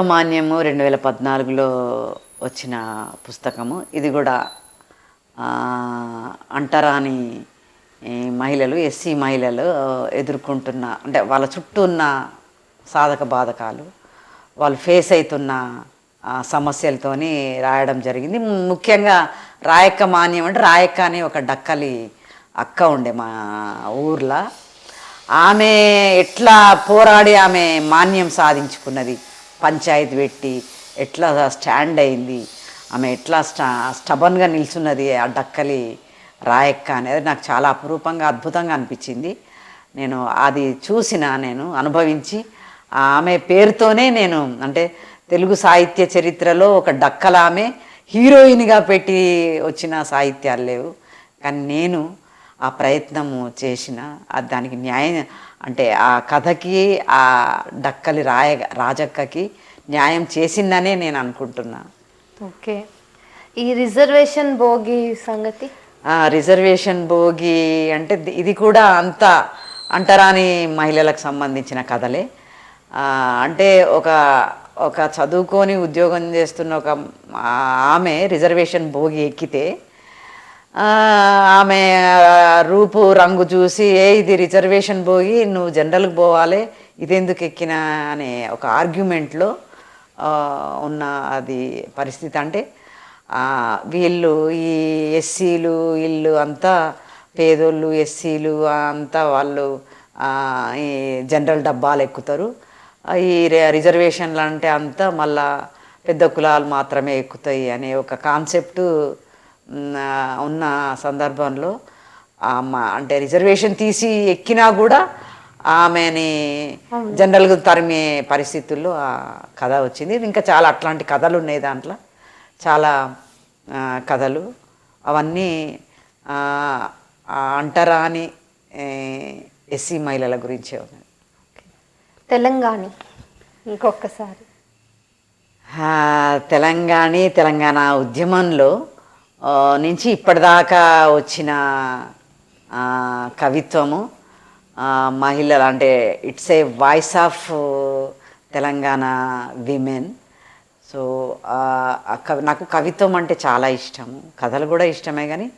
మాన్యము 2014లో వచ్చిన పుస్తకము. ఇది కూడా అంటరాని మహిళలు, ఎస్సీ మహిళలు ఎదుర్కొంటున్న, అంటే వాళ్ళ చుట్టూ ఉన్న సాధక బాధకాలు, వాళ్ళు ఫేస్ అవుతున్న సమస్యలతోని రాయడం జరిగింది. ముఖ్యంగా రాయక్క మాన్యం అంటే, రాయక్క అని ఒక డక్కలి అక్క ఉండే మా ఊర్లో. ఆమె ఎట్లా పోరాడి ఆమె మాన్యం సాధించుకున్నది, పంచాయతీ పెట్టి ఎట్లా స్టాండ్ అయింది, ఆమె ఎట్లా స్టబన్గా నిల్చున్నది ఆ డక్కలి రాయక్క అనేది నాకు చాలా అపురూపంగా, అద్భుతంగా అనిపించింది. నేను అది నేను అనుభవించి, ఆమె పేరుతోనే నేను, అంటే తెలుగు సాహిత్య చరిత్రలో ఒక డక్కలామె హీరోయిన్గా పెట్టి వచ్చిన సాహిత్యాలు లేవు. కానీ నేను ఆ ప్రయత్నము చేసిన, దానికి న్యాయం, అంటే ఆ కథకి, ఆ డక్కలి రాజక్కకి న్యాయం చేసిందనే నేను అనుకుంటున్నా. ఓకే, ఈ రిజర్వేషన్ భోగి సంగతి? రిజర్వేషన్ భోగి అంటే ఇది కూడా అంత అంటరాని మహిళలకు సంబంధించిన కథలే. అంటే ఒక ఒక చదువుకొని ఉద్యోగం చేస్తున్న ఒక ఆమె రిజర్వేషన్ భోగి ఎక్కితే ఆమె రూపు రంగు చూసి ఇది రిజర్వేషన్ భోగి నువ్వు జనరల్కి పోవాలి ఇదెందుకు ఎక్కినా అనే ఒక ఆర్గ్యుమెంట్లో ఉన్న అది పరిస్థితి. అంటే వీళ్ళు ఈ ఎస్సీలు వీళ్ళు అంతా పేదోళ్ళు, ఎస్సీలు అంతా వాళ్ళు ఈ జనరల్ డబ్బాలు ఎక్కుతారు, ఈ రిజర్వేషన్లు అంటే అంతా మళ్ళా పెద్ద కులాలు మాత్రమే ఎక్కుతాయి అనే ఒక కాన్సెప్టు ఉన్న సందర్భంలో అంటే రిజర్వేషన్ తీసి ఎక్కినా కూడా ఆమెని జనరల్గా తరిమే పరిస్థితుల్లో ఆ కథ వచ్చింది. ఇంకా చాలా అట్లాంటి కథలు ఉన్నాయి దాంట్లో, చాలా కథలు. అవన్నీ అంటరాని ఎస్సీ మహిళల గురించే ఉన్నాయి. తెలంగాణ ఇంకొకసారి తెలంగాణ ఉద్యమంలో నుంచి ఇప్పటిదాకా వచ్చిన కవిత్వము మహిళలు అంటే it's a voice of Telangana women. So నాకు కవిత్వం అంటే చాలా ఇష్టము, కథలు కూడా ఇష్టమే, కానీ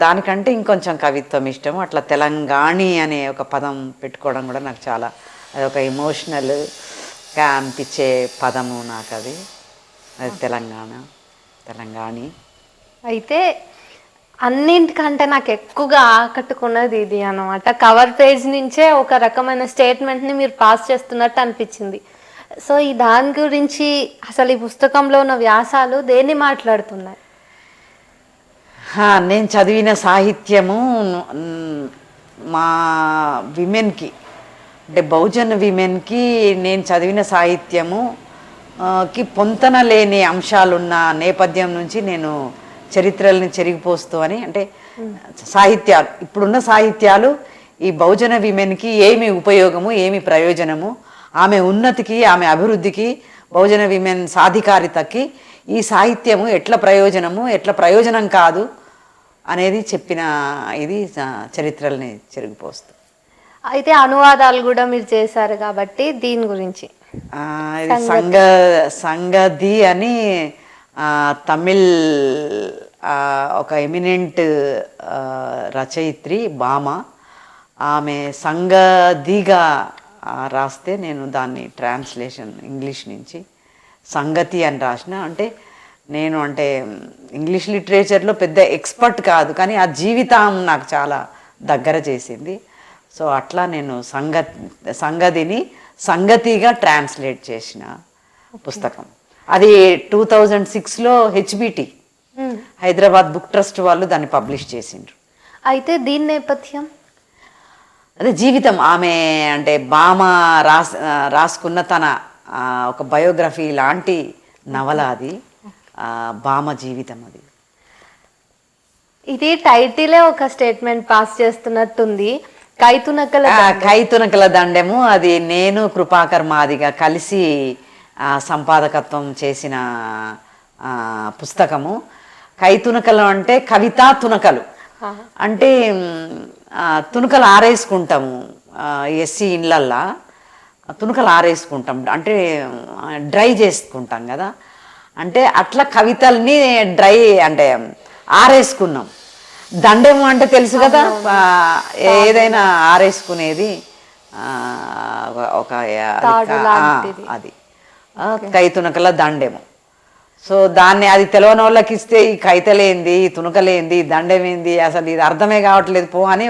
దానికంటే ఇంకొంచెం కవిత్వం ఇష్టము. అట్లా తెలంగాణి అనే ఒక పదం పెట్టుకోవడం కూడా నాకు చాలా అదొక ఎమోషనల్గా అనిపించే పదము నాకు అది తెలంగాణి. అయితే అన్నింటికంటే నాకు ఎక్కువగా ఆకట్టుకున్నది ఇది అన్నమాట. కవర్ పేజ్ నుంచే ఒక రకమైన స్టేట్మెంట్ని మీరు పాస్ చేస్తున్నట్టు అనిపించింది. సో ఈ దాని గురించి అసలు ఈ పుస్తకంలో ఉన్న వ్యాసాలు దేన్ని మాట్లాడుతున్నాయి? నేను చదివిన సాహిత్యము మా విమెన్కి అంటే బహుజన విమెన్కి నేను చదివిన సాహిత్యము కి పొంతన లేని అంశాలున్న నేపథ్యం నుంచి నేను చరిత్రల్ని చెరిగిపోస్తూ అని అంటే సాహిత్యాలు ఇప్పుడున్న సాహిత్యాలు ఈ బహుజన విమెన్కి ఏమి ఉపయోగము ఏమి ప్రయోజనము, ఆమె ఉన్నతికి ఆమె అభివృద్ధికి బహుజన విమెన్ సాధికారితకి ఈ సాహిత్యము ఎట్లా ప్రయోజనము ఎట్లా ప్రయోజనం కాదు అనేది చెప్పిన ఇది చరిత్రల్ని చెరిగిపోస్తుంది. అయితే అనువాదాలు కూడా మీరు చేశారు కాబట్టి దీని గురించి సంగతి అని తమిళ్ ఒక ఎమినెంట్ రచయిత్రి భామ, ఆమె సంగతిగా రాస్తే నేను దాన్ని ట్రాన్స్లేషన్ ఇంగ్లీష్ నుంచి సంగతి అని రాసిన. అంటే నేను అంటే ఇంగ్లీష్ లిటరేచర్లో పెద్ద ఎక్స్పర్ట్ కాదు, కానీ ఆ జీవితం నాకు చాలా దగ్గర చేసింది. సో అట్లా నేను సంగతిని సంగతిగా ట్రాన్స్లేట్ చేసిన పుస్తకం. అది 2006లో హెచ్బిటి హైదరాబాద్ బుక్ ట్రస్ట్ వాళ్ళు దాన్ని పబ్లిష్ చేసిండ్రు. అయితే దీని నేపథ్యం అదే జీవితం, ఆమె అంటే భామ రాసుకున్న తన ఒక బయోగ్రఫీ లాంటి నవల అది, భామ జీవితం అది. ఇది టైటిలే ఒక స్టేట్మెంట్ పాస్ చేస్తున్నట్టుంది. కైతునకల దండెము అది నేను కృపాకర్ మాదిగా కలిసి సంపాదకత్వం చేసిన పుస్తకము. కైతునకలు అంటే కవితా తునకలు, అంటే తునకలు ఆరేసుకుంటాము ఎస్సీ ఇళ్ళల్లో, తునకలు ఆరేసుకుంటాం అంటే డ్రై చేసుకుంటాం కదా, అంటే అట్లా కవితల్ని డ్రై అంటే ఆరేసుకున్నాం. దండెము అంటే తెలుసు కదా, ఏదైనా ఆరేసుకునేది ఒక అది కైతునకల దండెము. సో దాన్ని అది తెలవని వాళ్ళకి ఇస్తే ఈ కైతలేంది ఈ తునకలేంది దండమేంది అసలు ఇది అర్థమే కావట్లేదు పో అని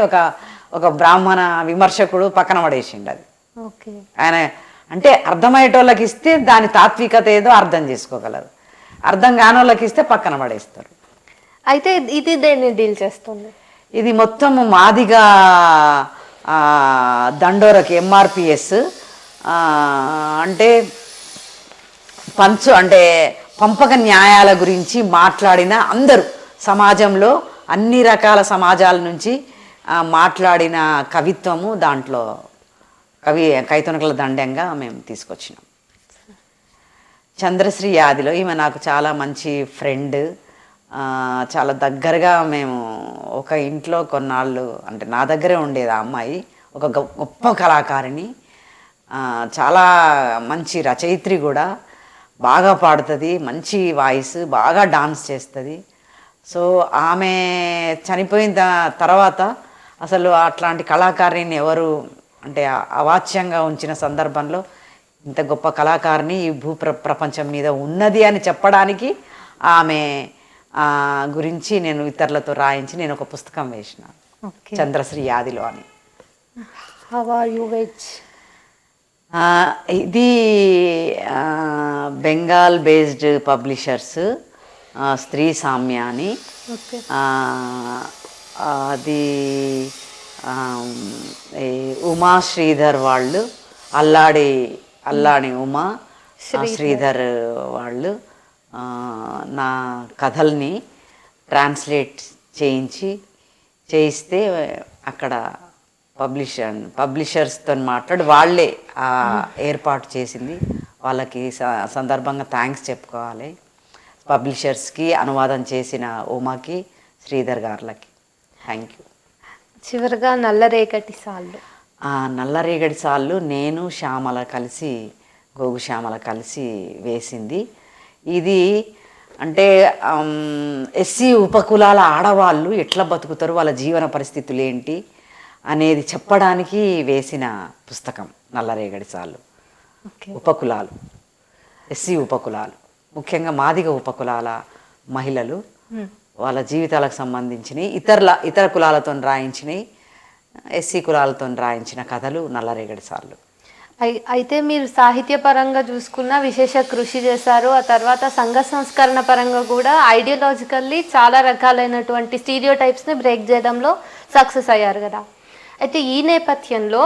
ఒక బ్రాహ్మణ విమర్శకుడు పక్కన పడేసిండు. అది ఆయన అంటే అర్థమయ్యేటోళ్ళకి ఇస్తే దాని తాత్వికత ఏదో అర్థం చేసుకోగలరు, అర్థం కాని వాళ్ళకి ఇస్తే పక్కన పడేస్తారు. అయితే ఇది దేన్ని డీల్ చేస్తుంది? ఇది మొత్తం మాదిగా దండోరకి ఎంఆర్పిఎస్ అంటే అంటే పంపక న్యాయాల గురించి మాట్లాడిన అందరూ సమాజంలో అన్ని రకాల సమాజాల నుంచి మాట్లాడిన కవిత్వము దాంట్లో కైతునకల దండంగా మేము తీసుకొచ్చినాం. చంద్రశ్రీ యాదిలో ఈమె నాకు చాలా మంచి ఫ్రెండ్, చాలా దగ్గరగా మేము ఒక ఇంట్లో కొన్నాళ్ళు అంటే నా దగ్గరే ఉండేది. ఆ అమ్మాయి ఒక గొప్ప కళాకారిణి, చాలా మంచి రచయిత్రి కూడా. బాగా పాడుతుంది, మంచి వాయిస్, బాగా డాన్స్ చేస్తుంది. సో ఆమె చనిపోయిన తర్వాత అసలు అట్లాంటి కళాకారిణిని ఎవరు అంటే అవాచ్యంగా ఉంచిన సందర్భంలో ఇంత గొప్ప కళాకారిణి ఈ ప్రపంచం మీద ఉన్నది అని చెప్పడానికి ఆమె గురించి నేను ఇతరులతో రాయించి నేను ఒక పుస్తకం వేసిన, చంద్రశ్రీ యాదిలో అని. హౌ ఆర్ యు వెజ్? ఇది బెంగాల్ బేస్డ్ పబ్లిషర్స్ స్త్రీ సామ్య అని. అది ఉమా శ్రీధర్ వాళ్ళు, అల్లాడి ఉమా శ్రీధర్ వాళ్ళు నా కథల్ని ట్రాన్స్లేట్ చేయిస్తే అక్కడ పబ్లిషర్స్తో మాట్లాడి వాళ్ళే ఏర్పాటు చేసింది. వాళ్ళకి సందర్భంగా థ్యాంక్స్ చెప్పుకోవాలి. పబ్లిషర్స్కి, అనువాదం చేసిన ఉమాకి, శ్రీధర్ గారులకి థ్యాంక్ యూ. చివరిగా నల్లరేగడి సాళ్ళు. నల్లరేగడి సాళ్ళు నేను శ్యామల కలిసి, గోగు శ్యామల కలిసి వేసింది. ఇది అంటే ఎస్సీ ఉపకులాల ఆడవాళ్ళు ఎట్లా బతుకుతారు, వాళ్ళ జీవన పరిస్థితులు ఏంటి అనేది చెప్పడానికి వేసిన పుస్తకం నల్లరేగడి సాళ్ళు. ఉపకులాలు, ఎస్సీ ఉపకులాలు, ముఖ్యంగా మాదిగ ఉపకులాల మహిళలు, వాళ్ళ జీవితాలకు సంబంధించినవి, ఇతర కులాలతో రాయించినవి, ఎస్సీ కులాలతో రాయించిన కథలు నల్లరేగడి సాళ్ళు. అయితే మీరు సాహిత్యపరంగా చూసుకున్న విశేష కృషి చేశారు. ఆ తర్వాత సంఘ సంస్కరణ పరంగా కూడా ఐడియాలజికల్లీ చాలా రకాలైనటువంటి స్టీరియో టైప్స్ని బ్రేక్ చేయడంలో సక్సెస్ అయ్యారు కదా. అయితే ఈ నేపథ్యంలో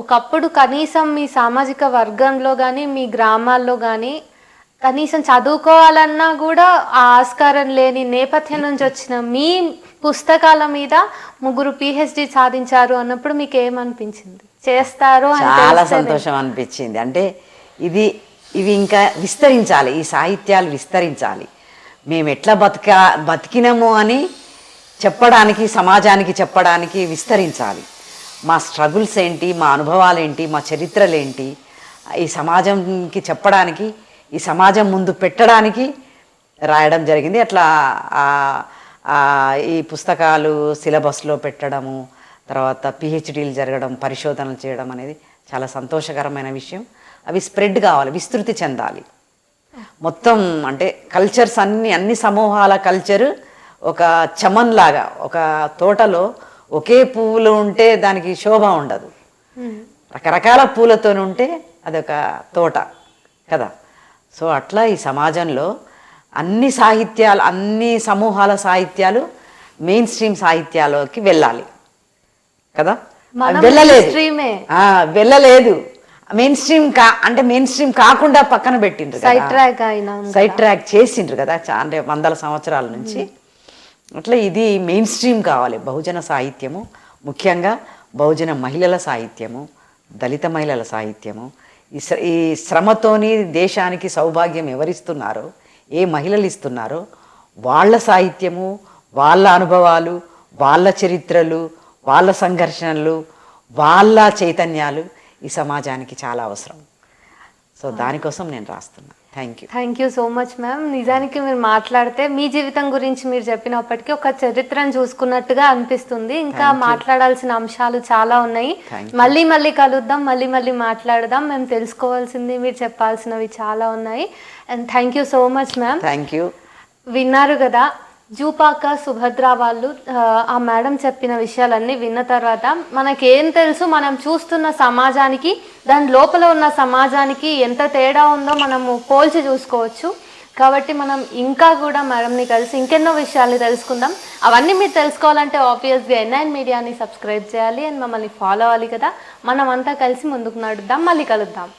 ఒకప్పుడు కనీసం మీ సామాజిక వర్గంలో కానీ మీ గ్రామాల్లో కానీ కనీసం చదువుకోవాలన్నా కూడా ఆ ఆస్కారం లేని నేపథ్యం నుంచి వచ్చిన మీ పుస్తకాల మీద 3 PhD సాధించారు అన్నప్పుడు మీకు ఏమనిపించింది? చేస్తారు చాలా సంతోషం అనిపించింది. అంటే ఇవి ఇంకా విస్తరించాలి, ఈ సాహిత్యాలు విస్తరించాలి, మేము ఎట్లా బతికినాము అని చెప్పడానికి, సమాజానికి చెప్పడానికి విస్తరించాలి. మా స్ట్రగుల్స్ ఏంటి, మా అనుభవాలు ఏంటి, మా చరిత్రలు ఏంటి, ఈ సమాజంకి చెప్పడానికి, ఈ సమాజం ముందు పెట్టడానికి రాయడం జరిగింది. అట్లా ఈ పుస్తకాలు సిలబస్లో పెట్టడము, తర్వాత PhDలు జరగడం, పరిశోధనలు చేయడం అనేది చాలా సంతోషకరమైన విషయం. అవి స్ప్రెడ్ కావాలి, విస్తృతి చెందాలి. మొత్తం అంటే కల్చర్స్ అన్ని సమూహాల కల్చరు ఒక చమన్ లాగా, ఒక తోటలో ఒకే పువ్వులు ఉంటే దానికి శోభ ఉండదు, రకరకాల పూలతో ఉంటే అదొక తోట కదా. సో అట్లా ఈ సమాజంలో అన్ని సాహిత్యాలు, అన్ని సమూహాల సాహిత్యాలు మెయిన్ స్ట్రీమ్ సాహిత్యాల్లోకి వెళ్ళాలి కదా. వెళ్ళలేదు మెయిన్ స్ట్రీమ్ అంటే మెయిన్ స్ట్రీమ్ కాకుండా పక్కన పెట్టిండ్రు, సైడ్ ట్రాక్ చేసిండ్రు కదా అంటే 100 సంవత్సరాల నుంచి. అట్లా ఇది మెయిన్ స్ట్రీమ్ కావాలి. బహుజన సాహిత్యము, ముఖ్యంగా బహుజన మహిళల సాహిత్యము, దళిత మహిళల సాహిత్యము, ఈ శ్రమతోని దేశానికి సౌభాగ్యం ఎవరిస్తున్నారో, ఏ మహిళలు ఇస్తున్నారో వాళ్ళ సాహిత్యము, వాళ్ళ అనుభవాలు, వాళ్ళ చరిత్రలు, వాళ్ళ సంఘర్షణలు, వాళ్ళ చైతన్యాలు ఈ సమాజానికి చాలా అవసరం. సో దానికోసం నేను రాస్తున్నా. Thank you so much ma'am. నిజానికి మీరు మాట్లాడితే మీ జీవితం గురించి మీరు చెప్పినప్పటికీ ఒక చరిత్రను చూసుకున్నట్టుగా అనిపిస్తుంది. ఇంకా మాట్లాడాల్సిన అంశాలు చాలా ఉన్నాయి. మళ్ళీ కలుద్దాం, మళ్ళీ మాట్లాడదాం. మేము తెలుసుకోవాల్సింది, మీరు చెప్పాల్సినవి చాలా ఉన్నాయి. And thank you so much ma'am. Thank you. విన్నారు కదా జూపాక సుభద్ర వాళ్ళు, ఆ మేడం చెప్పిన విషయాలన్నీ విన్న తర్వాత మనకేం తెలుసు, మనం చూస్తున్న సమాజానికి దాని లోపల ఉన్న సమాజానికి ఎంత తేడా ఉందో మనము పోల్చి చూసుకోవచ్చు. కాబట్టి మనం ఇంకా కూడా మేడంని కలిసి ఇంకెన్నో విషయాల్ని తెలుసుకుందాం. అవన్నీ మీరు తెలుసుకోవాలంటే ఆబ్వియస్గా N9 మీడియాని సబ్స్క్రైబ్ చేయాలి అండ్ మమ్మల్ని ఫాలో అవ్వాలి కదా. మనం అంతా కలిసి ముందుకు నడుద్దాం. మళ్ళీ కలుద్దాం.